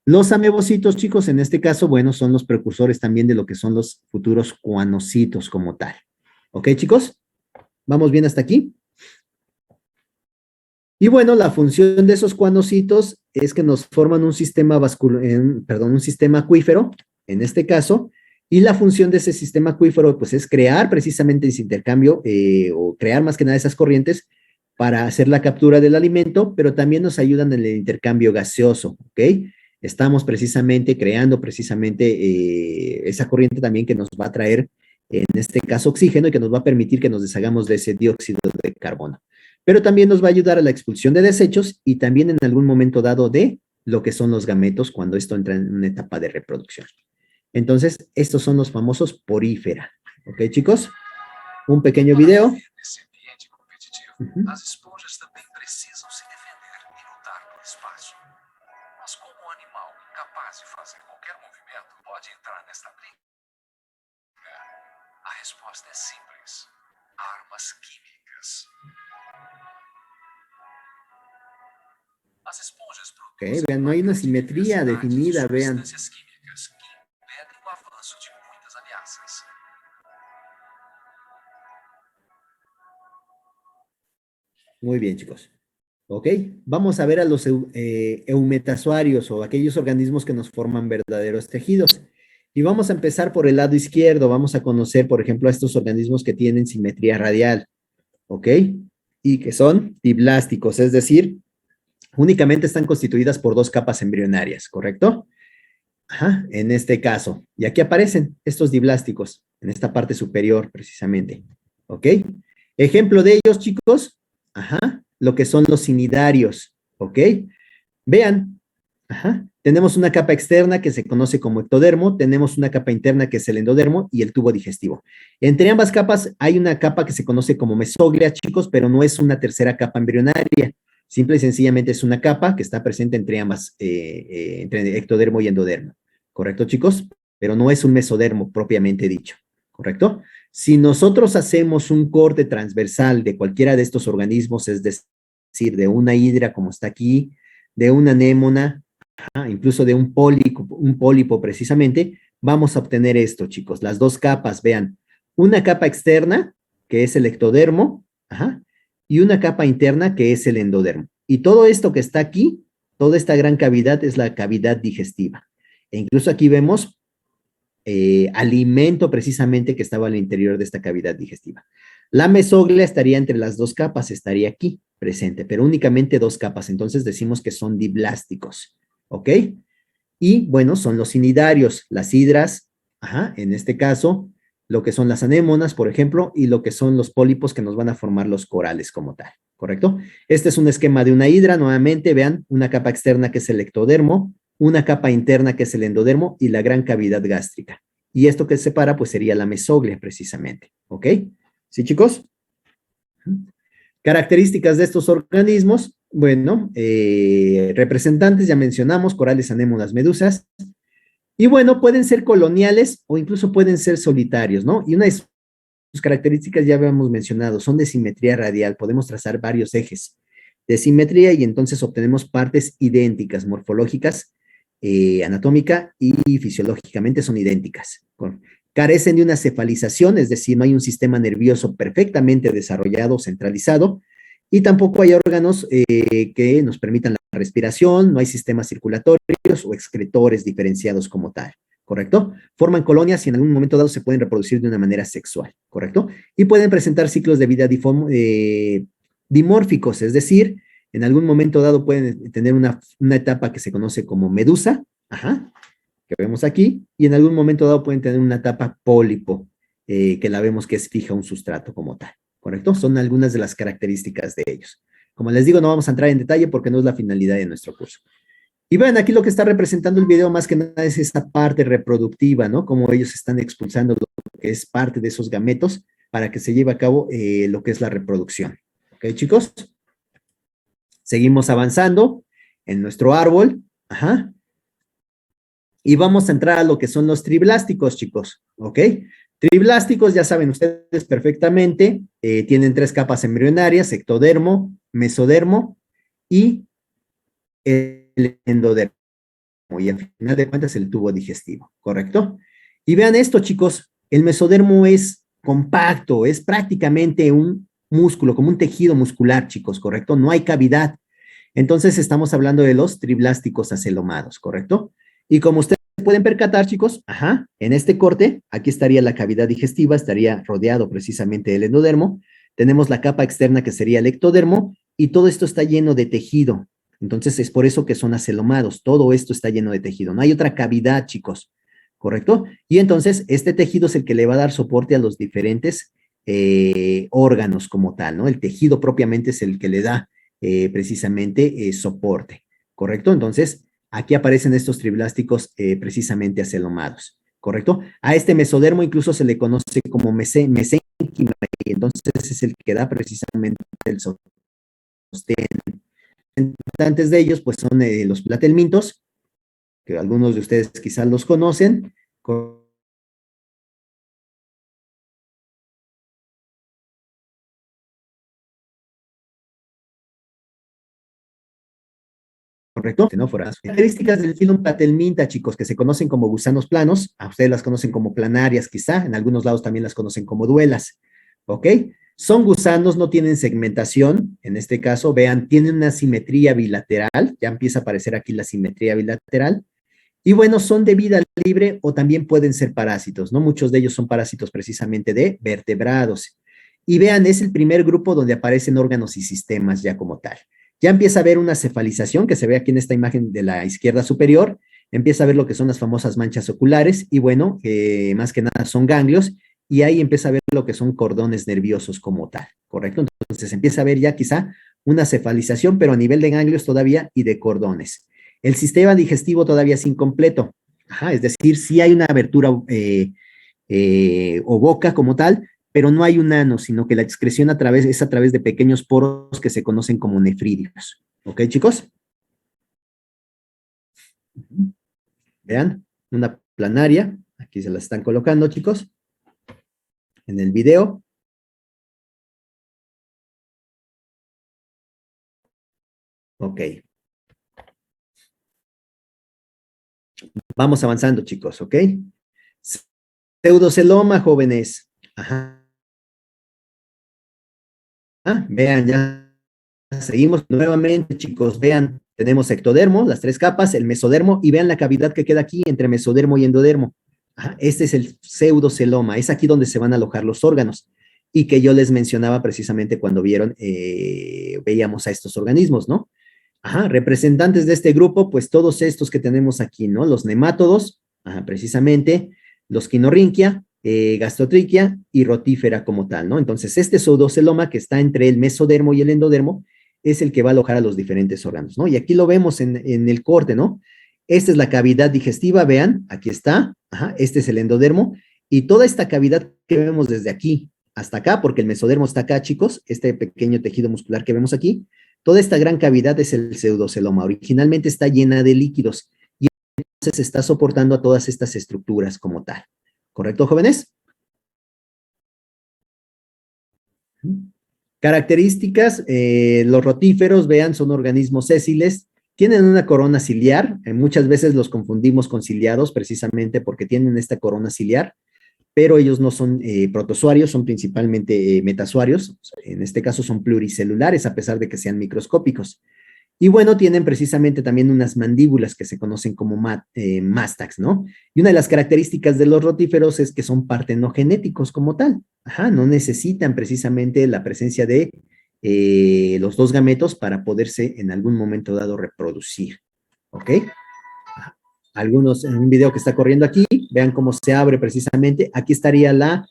Los amebocitos, chicos, en este caso, bueno, son los precursores también de lo que son los futuros cuanocitos como tal. ¿Ok, chicos? ¿Vamos bien hasta aquí? Y bueno, la función de esos cuanocitos es que nos forman un sistema un sistema acuífero, en este caso, y la función de ese sistema acuífero, pues, es crear precisamente ese intercambio, o crear más que nada esas corrientes para hacer la captura del alimento, pero también nos ayudan en el intercambio gaseoso, ¿ok? Estamos precisamente creando precisamente esa corriente también que nos va a traer, en este caso, oxígeno, y que nos va a permitir que nos deshagamos de ese dióxido de carbono. Pero también nos va a ayudar a la expulsión de desechos y también en algún momento dado de lo que son los gametos cuando esto entra en una etapa de reproducción. Entonces, estos son los famosos porífera. ¿Ok, chicos? Un pequeño video. As esponjas também precisam se defender e lutar por espaço. Mas como um animal capaz de fazer qualquer movimento pode entrar nesta briga? A resposta é simples: armas químicas. As esponjas produzem vean, no hay una simetría definida, vean. Substâncias químicas que impedem o avanço de muitas ameaças. Muy bien, chicos. ¿Ok? Vamos a ver a los eumetasuarios o aquellos organismos que nos forman verdaderos tejidos. Y vamos a empezar por el lado izquierdo. Vamos a conocer, por ejemplo, a estos organismos que tienen simetría radial. ¿Ok? Y que son diblásticos, es decir, únicamente están constituidas por dos capas embrionarias, ¿correcto? Ajá, en este caso. Y aquí aparecen estos diblásticos, en esta parte superior, precisamente. ¿Ok? Ejemplo de ellos, chicos, ajá, lo que son los cnidarios, ¿ok? Vean, ajá, tenemos una capa externa que se conoce como ectodermo, tenemos una capa interna que es el endodermo y el tubo digestivo. Entre ambas capas hay una capa que se conoce como mesóglea, chicos, pero no es una tercera capa embrionaria. Simple y sencillamente es una capa que está presente entre ambas, entre ectodermo y endodermo. ¿Correcto, chicos? Pero no es un mesodermo propiamente dicho. ¿Correcto? Si nosotros hacemos un corte transversal de cualquiera de estos organismos, es decir, de una hidra como está aquí, de una anémona, incluso de un pólipo precisamente, vamos a obtener esto, chicos. Las dos capas, vean, una capa externa, que es el ectodermo, y una capa interna que es el endodermo. Y todo esto que está aquí, toda esta gran cavidad es la cavidad digestiva. E incluso aquí vemos alimento precisamente que estaba al interior de esta cavidad digestiva. La mesoglea estaría entre las dos capas, estaría aquí, presente, pero únicamente 2 capas, entonces decimos que son diblásticos, ¿ok? Y bueno, son los cnidarios, las hidras, en este caso, lo que son las anémonas, por ejemplo, y lo que son los pólipos que nos van a formar los corales como tal, ¿correcto? Este es un esquema de una hidra, nuevamente, vean, una capa externa que es el ectodermo, una capa interna que es el endodermo y la gran cavidad gástrica. Y esto que separa, pues sería la mesoglia, precisamente, ¿ok? ¿Sí, chicos? Características de estos organismos, bueno, representantes, ya mencionamos, corales, anémonas, medusas, y bueno, pueden ser coloniales o incluso pueden ser solitarios, ¿no? Y una de sus características ya habíamos mencionado, son de simetría radial, podemos trazar varios ejes de simetría y entonces obtenemos partes idénticas, morfológicas, anatómica y fisiológicamente son idénticas. Carecen de una cefalización, es decir, no hay un sistema nervioso perfectamente desarrollado, centralizado, y tampoco hay órganos que nos permitan la respiración, no hay sistemas circulatorios o excretores diferenciados como tal, ¿correcto? Forman colonias y en algún momento dado se pueden reproducir de una manera sexual, ¿correcto? Y pueden presentar ciclos de vida dimórficos, es decir, en algún momento dado pueden tener una etapa que se conoce como medusa, que vemos aquí, y en algún momento dado pueden tener una etapa pólipo, que la vemos que es fija un sustrato como tal, ¿correcto? Son algunas de las características de ellos. Como les digo, no vamos a entrar en detalle porque no es la finalidad de nuestro curso. Y vean, aquí lo que está representando el video más que nada es esta parte reproductiva, ¿no? Como ellos están expulsando lo que es parte de esos gametos para que se lleve a cabo lo que es la reproducción. ¿Ok, chicos? Seguimos avanzando en nuestro árbol. Y vamos a entrar a lo que son los triblásticos, chicos. ¿Ok? Triblásticos, ya saben ustedes perfectamente, tienen 3 capas embrionarias, ectodermo, mesodermo y el endodermo. Y al final de cuentas el tubo digestivo, ¿correcto? Y vean esto, chicos, el mesodermo es compacto, es prácticamente un músculo, como un tejido muscular, chicos, ¿correcto? No hay cavidad. Entonces estamos hablando de los triblásticos acelomados, ¿correcto? Y como ustedes pueden percatar, chicos, en este corte, aquí estaría la cavidad digestiva, estaría rodeado precisamente del endodermo, tenemos la capa externa que sería el ectodermo, y todo esto está lleno de tejido. Entonces es por eso que son acelomados, todo esto está lleno de tejido, no hay otra cavidad, chicos, ¿correcto? Y entonces este tejido es el que le va a dar soporte a los diferentes órganos como tal, ¿no? El tejido propiamente es el que le da precisamente soporte, ¿correcto? Entonces, aquí aparecen estos triblásticos precisamente acelomados, ¿correcto? A este mesodermo incluso se le conoce como mesénquima, y entonces es el que da precisamente el sostén. Representantes de ellos, pues son los platelmintos, que algunos de ustedes quizás los conocen, ¿correcto? Xenóforas. Características del filum platelminta, chicos, que se conocen como gusanos planos, a ustedes las conocen como planarias quizá, en algunos lados también las conocen como duelas, ¿ok? Son gusanos, no tienen segmentación, en este caso, vean, tienen una simetría bilateral, ya empieza a aparecer aquí la simetría bilateral, y bueno, son de vida libre o también pueden ser parásitos, ¿no? Muchos de ellos son parásitos precisamente de vertebrados. Y vean, es el primer grupo donde aparecen órganos y sistemas ya como tal. Ya empieza a haber una cefalización que se ve aquí en esta imagen de la izquierda superior, empieza a ver lo que son las famosas manchas oculares y bueno, más que nada son ganglios y ahí empieza a ver lo que son cordones nerviosos como tal, ¿correcto? Entonces empieza a ver ya quizá una cefalización, pero a nivel de ganglios todavía y de cordones. El sistema digestivo todavía es incompleto, es decir, sí hay una abertura o boca como tal, pero no hay un ano, sino que la excreción es a través de pequeños poros que se conocen como nefrídeos. ¿Ok, chicos? Vean, una planaria, aquí se la están colocando, chicos, en el video. Ok. Vamos avanzando, chicos, ¿ok? Pseudoceloma, jóvenes. Vean, ya seguimos nuevamente, chicos, vean, tenemos ectodermo, las 3 capas, el mesodermo, y vean la cavidad que queda aquí entre mesodermo y endodermo. Este es el pseudoceloma, es aquí donde se van a alojar los órganos. y que yo les mencionaba precisamente cuando veíamos a estos organismos, ¿no? Ajá, representantes de este grupo, pues todos estos que tenemos aquí, ¿no? Los nemátodos, ajá, precisamente, los quinorrinquia, gastrotriquia y rotífera como tal, ¿no? Entonces, este pseudoceloma que está entre el mesodermo y el endodermo es el que va a alojar a los diferentes órganos, ¿no? Y aquí lo vemos en el corte, ¿no? Esta es la cavidad digestiva, vean, aquí está, ajá, este es el endodermo, y toda esta cavidad que vemos desde aquí hasta acá, porque el mesodermo está acá, chicos, este pequeño tejido muscular que vemos aquí, toda esta gran cavidad es el pseudoceloma. Originalmente está llena de líquidos y entonces está soportando a todas estas estructuras como tal. ¿Correcto, jóvenes? Características, los rotíferos, vean, son organismos sésiles, tienen una corona ciliar, muchas veces los confundimos con ciliados precisamente porque tienen esta corona ciliar, pero ellos no son protozoarios, son principalmente metazoarios, en este caso son pluricelulares a pesar de que sean microscópicos. Y bueno, tienen precisamente también unas mandíbulas que se conocen como mástax, ¿no? Y una de las características de los rotíferos es que son partenogenéticos como tal. Ajá, no necesitan precisamente la presencia de los dos gametos para poderse en algún momento dado reproducir. ¿Ok? Algunos, en un video que está corriendo aquí, vean cómo se abre precisamente. Aquí estaría la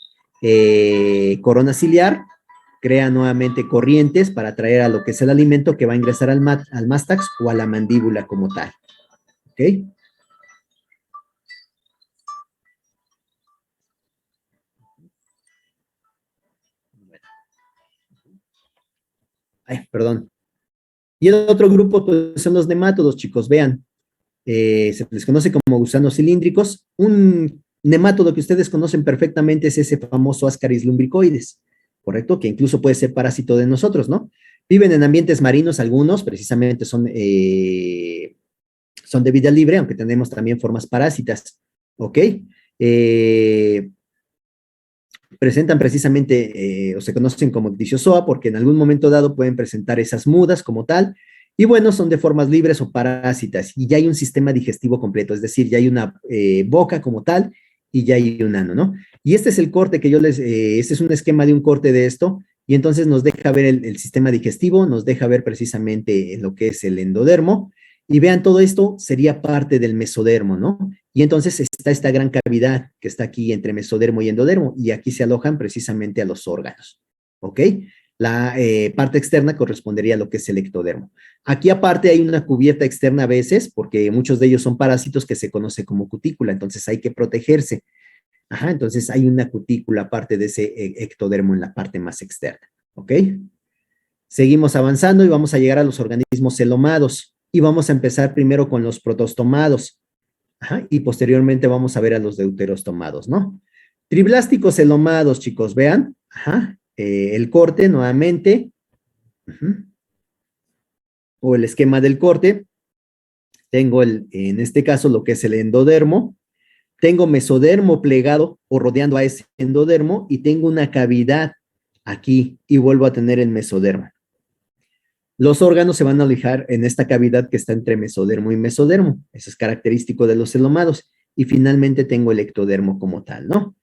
corona ciliar, crea nuevamente corrientes para atraer a lo que es el alimento que va a ingresar al mástax o a la mandíbula como tal. ¿Ok? Ay, perdón. Y el otro grupo pues, son los nemátodos, chicos, vean. Se les conoce como gusanos cilíndricos. Un nemátodo que ustedes conocen perfectamente es ese famoso Ascaris lumbricoides, ¿correcto? Que incluso puede ser parásito de nosotros, ¿no? Viven en ambientes marinos algunos, precisamente son de vida libre, aunque tenemos también formas parásitas, ¿ok? Presentan precisamente, o se conocen como ictiozoa, porque en algún momento dado pueden presentar esas mudas como tal, y bueno, son de formas libres o parásitas, y ya hay un sistema digestivo completo, es decir, ya hay una boca como tal, y ya hay un ano, ¿no? Y este es el corte que este es un esquema de un corte de esto, y entonces nos deja ver el sistema digestivo, nos deja ver precisamente lo que es el endodermo, y vean, todo esto sería parte del mesodermo, ¿no? Y entonces está esta gran cavidad que está aquí entre mesodermo y endodermo, y aquí se alojan precisamente a los órganos, ¿ok? La parte externa correspondería a lo que es el ectodermo. Aquí aparte hay una cubierta externa a veces, porque muchos de ellos son parásitos que se conoce como cutícula, entonces hay que protegerse. Ajá, entonces hay una cutícula aparte de ese ectodermo en la parte más externa, ¿ok? Seguimos avanzando y vamos a llegar a los organismos celomados, y vamos a empezar primero con los protostomados. Ajá, y posteriormente vamos a ver a los deuterostomados, ¿no? Triblásticos celomados, chicos, vean. Ajá, el corte nuevamente. O el esquema del corte. Tengo en este caso lo que es el endodermo. Tengo mesodermo plegado o rodeando a ese endodermo y tengo una cavidad aquí y vuelvo a tener el mesodermo. Los órganos se van a alojar en esta cavidad que está entre mesodermo y mesodermo. Eso es característico de los celomados. Y finalmente tengo el ectodermo como tal, ¿no?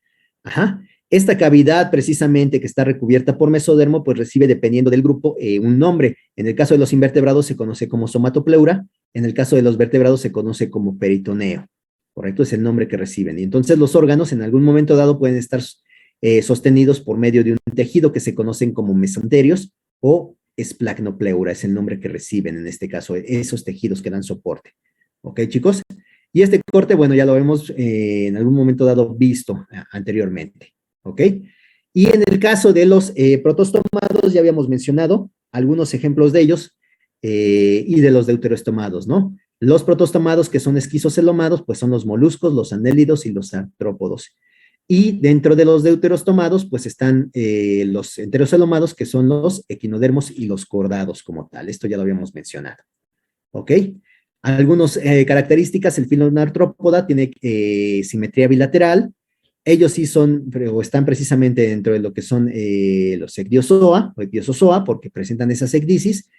Ajá. Esta cavidad precisamente que está recubierta por mesodermo, pues recibe, dependiendo del grupo, un nombre. En el caso de los invertebrados se conoce como somatopleura. En el caso de los vertebrados se conoce como peritoneo. ¿Correcto? Es el nombre que reciben. Y entonces los órganos en algún momento dado pueden estar sostenidos por medio de un tejido que se conocen como mesenterios o esplacnopleura, es el nombre que reciben en este caso, esos tejidos que dan soporte. ¿Ok, chicos? Y este corte, bueno, ya lo hemos en algún momento dado visto anteriormente. ¿Ok? Y en el caso de los protostomados, ya habíamos mencionado algunos ejemplos de ellos y de los deuterostomados, ¿no? Los protostomados que son esquizocelomados, pues son los moluscos, los anélidos y los artrópodos. Y dentro de los deuterostomados, pues están los enterocelomados, que son los equinodermos y los cordados como tal. Esto ya lo habíamos mencionado. ¿Ok? Algunas características, el filo de un artrópoda tiene simetría bilateral. Ellos sí son, o están precisamente dentro de lo que son los ecdiozoa, o ecdiozozoa, porque presentan esas ecdisis,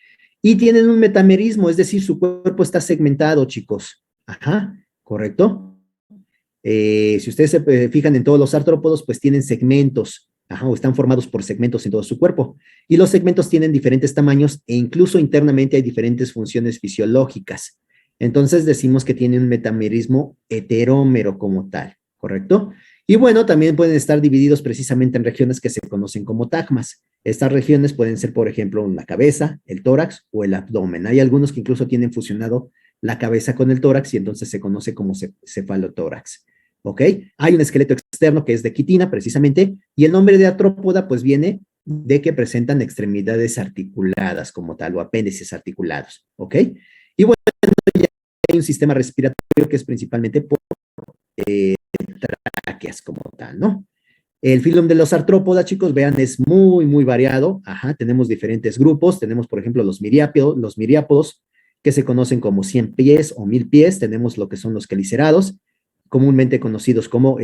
y tienen un metamerismo, es decir, su cuerpo está segmentado, chicos. Ajá, ¿correcto? Si ustedes se fijan en todos los artrópodos, pues tienen segmentos, Ajá, o están formados por segmentos en todo su cuerpo. Y los segmentos tienen diferentes tamaños e incluso internamente hay diferentes funciones fisiológicas. Entonces decimos que tiene un metamerismo heterómero como tal, ¿correcto? Y bueno, también pueden estar divididos precisamente en regiones que se conocen como tagmas. Estas regiones pueden ser, por ejemplo, la cabeza, el tórax o el abdomen. Hay algunos que incluso tienen fusionado la cabeza con el tórax y entonces se conoce como cefalotórax. ¿Ok? Hay un esqueleto externo que es de quitina, precisamente, y el nombre de artrópoda, pues, viene de que presentan extremidades articuladas como tal, o apéndices articulados. ¿Ok? Y bueno, ya hay un sistema respiratorio que es principalmente por tráqueas como tal, ¿no? El filum de los artrópodas, chicos, vean, es muy, muy variado. Ajá, tenemos diferentes grupos. Tenemos, por ejemplo, los miriápodos, que se conocen como 100 pies o 1000 pies. Tenemos lo que son los quelicerados, comúnmente conocidos como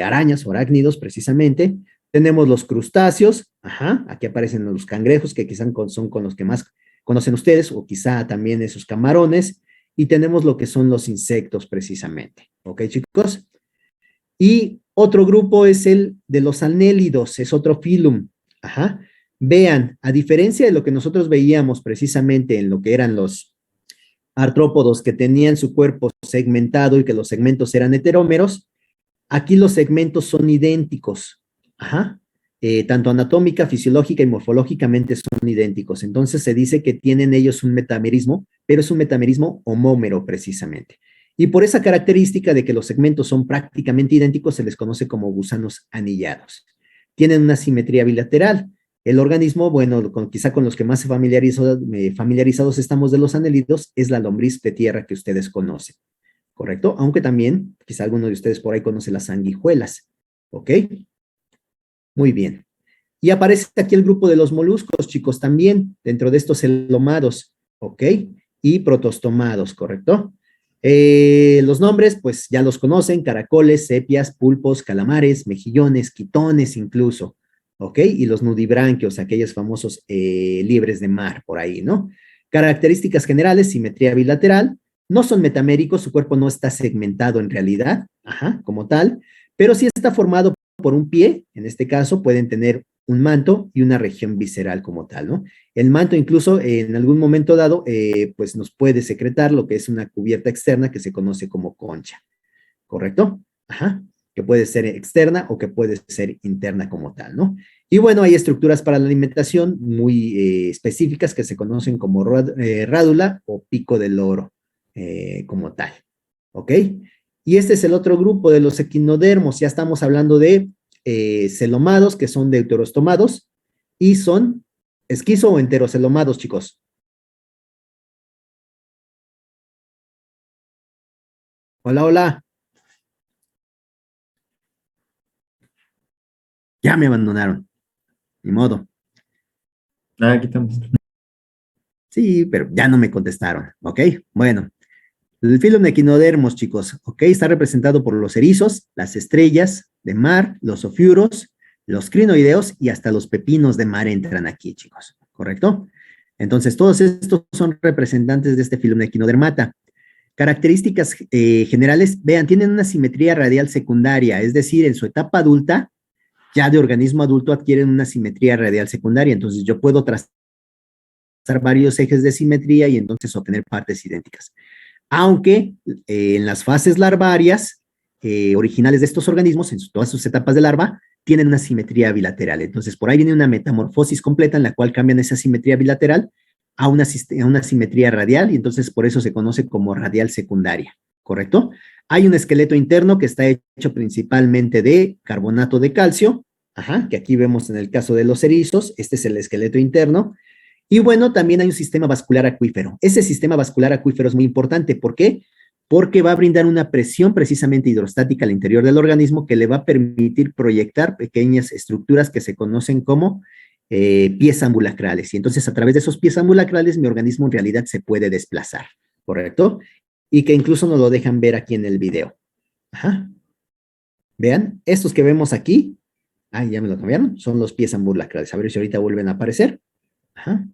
arañas o arácnidos, precisamente. Tenemos los crustáceos, ajá, aquí aparecen los cangrejos, que quizás son con los que más conocen ustedes, o quizá también esos camarones. Y tenemos lo que son los insectos, precisamente. ¿Ok, chicos? Y otro grupo es el de los anélidos, es otro filum. Ajá. Vean, a diferencia de lo que nosotros veíamos precisamente en lo que eran los artrópodos que tenían su cuerpo segmentado y que los segmentos eran heterómeros, aquí los segmentos son idénticos. Ajá. Tanto anatómica, fisiológica y morfológicamente son idénticos. Entonces se dice que tienen ellos un metamerismo, pero es un metamerismo homómero precisamente. Y por esa característica de que los segmentos son prácticamente idénticos, se les conoce como gusanos anillados. Tienen una simetría bilateral. El organismo, bueno, quizá con los que más familiarizados estamos de los anélidos, es la lombriz de tierra que ustedes conocen, ¿correcto? Aunque también, quizá alguno de ustedes por ahí conoce las sanguijuelas, ¿ok? Muy bien. Y aparece aquí el grupo de los moluscos, chicos, también, dentro de estos celomados, ¿ok? Y protostomados, ¿correcto? Los nombres, pues ya los conocen: caracoles, sepias, pulpos, calamares, mejillones, quitones incluso, ¿ok? Y los nudibranquios, aquellos famosos libres de mar por ahí, ¿no? Características generales: simetría bilateral, no son metaméricos, su cuerpo no está segmentado en realidad, ajá, como tal, pero sí está formado por un pie, en este caso pueden tener un manto y una región visceral como tal, ¿no? El manto incluso en algún momento dado, pues nos puede secretar lo que es una cubierta externa que se conoce como concha, ¿correcto? Ajá, que puede ser externa o que puede ser interna como tal, ¿no? Y bueno, hay estructuras para la alimentación muy específicas que se conocen como rádula o pico del loro, como tal, ¿ok? Y este es el otro grupo de los equinodermos. Ya estamos hablando de celomados, que son deuterostomados, y son esquizo o enterocelomados, chicos. Hola, hola. Ya me abandonaron. Ni modo. Ah, aquí estamos. Sí, pero ya no me contestaron, ¿ok? Bueno, el filum de equinodermos, chicos, ¿ok? Está representado por los erizos, las estrellas de mar, los ofiuros, los crinoideos y hasta los pepinos de mar entran aquí, chicos, ¿correcto? Entonces, todos estos son representantes de este filum de equinodermata. Características generales, vean, tienen una simetría radial secundaria, es decir, en su etapa adulta, ya de organismo adulto adquieren una simetría radial secundaria, entonces yo puedo trazar varios ejes de simetría y entonces obtener partes idénticas. Aunque en las fases larvarias originales de estos organismos, en todas sus etapas de larva, tienen una simetría bilateral. Entonces, por ahí viene una metamorfosis completa en la cual cambian esa simetría bilateral a una simetría radial y entonces por eso se conoce como radial secundaria, ¿correcto? Hay un esqueleto interno que está hecho principalmente de carbonato de calcio, ajá, que aquí vemos en el caso de los erizos, este es el esqueleto interno. Y bueno, también hay un sistema vascular acuífero. Ese sistema vascular acuífero es muy importante. ¿Por qué? Porque va a brindar una presión precisamente hidrostática al interior del organismo que le va a permitir proyectar pequeñas estructuras que se conocen como pies ambulacrales. Y entonces a través de esos pies ambulacrales mi organismo en realidad se puede desplazar, ¿correcto? Y que incluso nos lo dejan ver aquí en el video. Ajá. Vean, estos que vemos aquí, ya me lo cambiaron, son los pies ambulacrales. A ver si ahorita vuelven a aparecer. Ajá.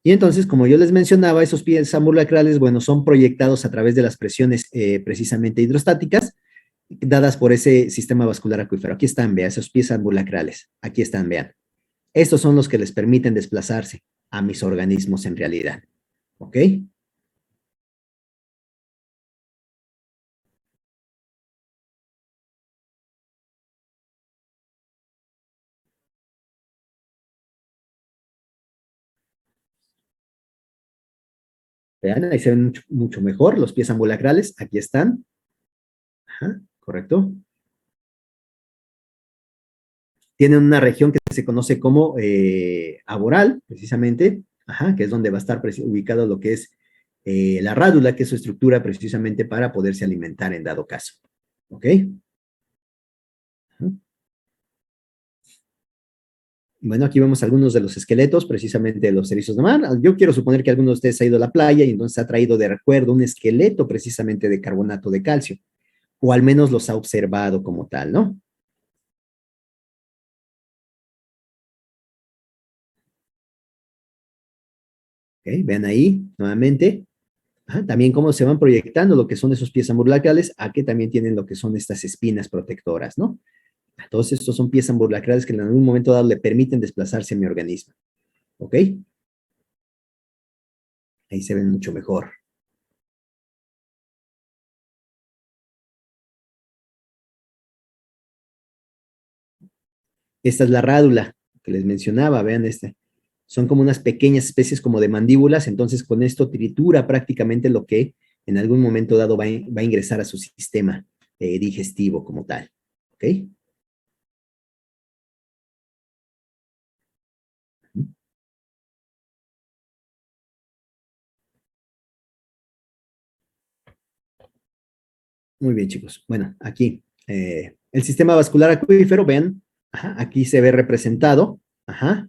Y entonces, como yo les mencionaba, esos pies ambulacrales, bueno, son proyectados a través de las presiones precisamente hidrostáticas dadas por ese sistema vascular acuífero. Aquí están, vean, esos pies ambulacrales. Aquí están, vean. Estos son los que les permiten desplazarse a mis organismos en realidad. ¿Ok? Vean, ahí se ven mucho, mucho mejor los pies ambulacrales. Aquí están. Ajá, correcto. Tienen una región que se conoce como aboral, precisamente, ajá, que es donde va a estar ubicado lo que es la rádula, que es su estructura precisamente para poderse alimentar en dado caso. ¿Ok? Ajá. Bueno, aquí vemos algunos de los esqueletos, precisamente de los erizos de mar. Yo quiero suponer que alguno de ustedes ha ido a la playa y entonces ha traído de recuerdo un esqueleto precisamente de carbonato de calcio, o al menos los ha observado como tal, ¿no? ¿Ok? Vean ahí, nuevamente. Ajá, también cómo se van proyectando lo que son esos pies ambulacrales, a que también tienen lo que son estas espinas protectoras, ¿no? Todos estos son pies ambulacrales que en algún momento dado le permiten desplazarse a mi organismo. ¿Ok? Ahí se ven mucho mejor. Esta es la rádula que les mencionaba, vean este. Son como unas pequeñas especies como de mandíbulas, entonces con esto tritura prácticamente lo que en algún momento dado va a ingresar a su sistema digestivo como tal. ¿Ok? Muy bien, chicos. Bueno, aquí el sistema vascular acuífero, vean, ajá, aquí se ve representado, ajá,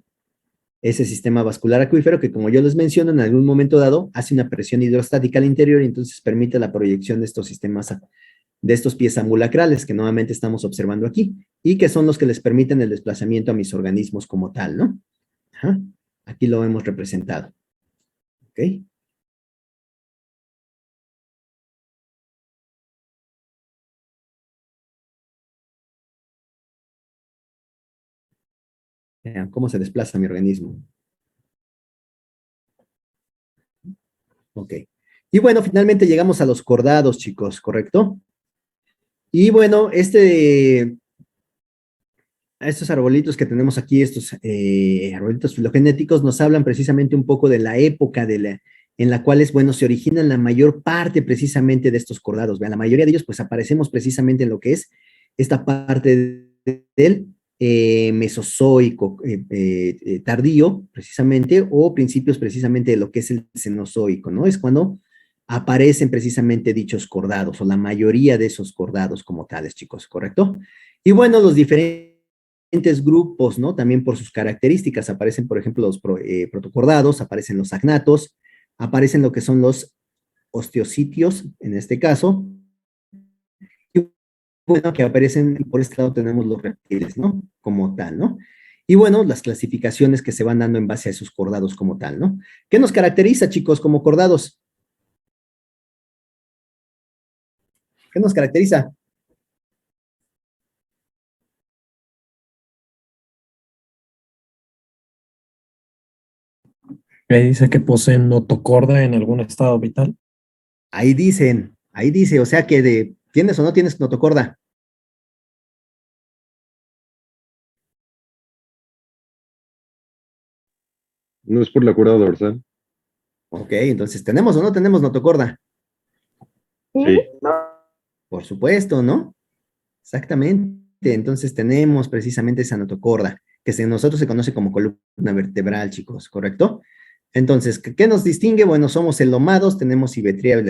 ese sistema vascular acuífero que, como yo les menciono, en algún momento dado hace una presión hidrostática al interior y entonces permite la proyección de estos sistemas, de estos pies ambulacrales que nuevamente estamos observando aquí y que son los que les permiten el desplazamiento a mis organismos como tal, ¿no? Ajá. Aquí lo hemos representado. ¿Ok? Vean cómo se desplaza mi organismo. Ok. Y bueno, finalmente llegamos a los cordados, chicos, ¿correcto? Y bueno, estos arbolitos que tenemos aquí, estos arbolitos filogenéticos, nos hablan precisamente un poco de la época en la cual, bueno, se originan la mayor parte precisamente de estos cordados. Vean, la mayoría de ellos, pues, aparecemos precisamente en lo que es esta parte del mesozoico tardío, precisamente, o principios precisamente de lo que es el cenozoico, ¿no? Es cuando aparecen precisamente dichos cordados, o la mayoría de esos cordados como tales, chicos, ¿correcto? Y bueno, los diferentes grupos, ¿no? También por sus características, aparecen, por ejemplo, los protocordados, aparecen los agnatos, aparecen lo que son los osteocitios, en este caso, y bueno, que aparecen, por este lado tenemos los reptiles, ¿no? Como tal, ¿no? Y bueno, las clasificaciones que se van dando en base a esos cordados como tal, ¿no? ¿Qué nos caracteriza, chicos, como cordados? ¿Qué nos caracteriza? Ahí dice que poseen notocorda en algún estado vital. Ahí dice, o sea que ¿tienes o no tienes notocorda? No es por la cuerda dorsal. Ok, entonces, ¿tenemos o no tenemos notocorda? Sí, Sí. Por supuesto, ¿no? Exactamente. Entonces tenemos precisamente esa notocorda, que nosotros se conoce como columna vertebral, chicos, ¿correcto? Entonces, ¿qué nos distingue? Bueno, somos elomados, tenemos simetría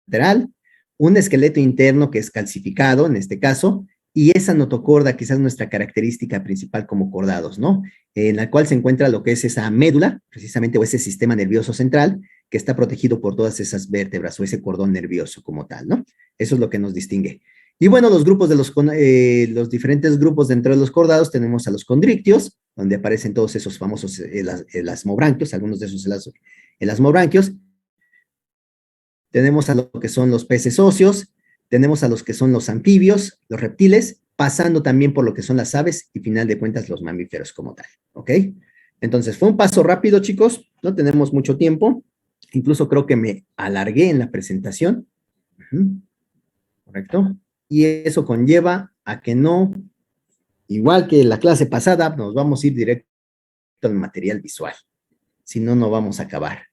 lateral, un esqueleto interno que es calcificado, en este caso, y esa notocorda, quizás nuestra característica principal como cordados, ¿no? En la cual se encuentra lo que es esa médula, precisamente, o ese sistema nervioso central, que está protegido por todas esas vértebras o ese cordón nervioso como tal, ¿no? Eso es lo que nos distingue. Y bueno, los grupos de los diferentes grupos dentro de los cordados, tenemos a los condrictios, donde aparecen todos esos famosos elasmobranquios, algunos de esos elasmobranquios. Tenemos a lo que son los peces óseos, tenemos a los que son los anfibios, los reptiles, pasando también por lo que son las aves y final de cuentas los mamíferos como tal, ¿ok? Entonces, fue un paso rápido, chicos, no tenemos mucho tiempo, incluso creo que me alargué en la presentación, ¿correcto? Y eso conlleva a que no, igual que la clase pasada, nos vamos a ir directo al material visual, si no, no vamos a acabar.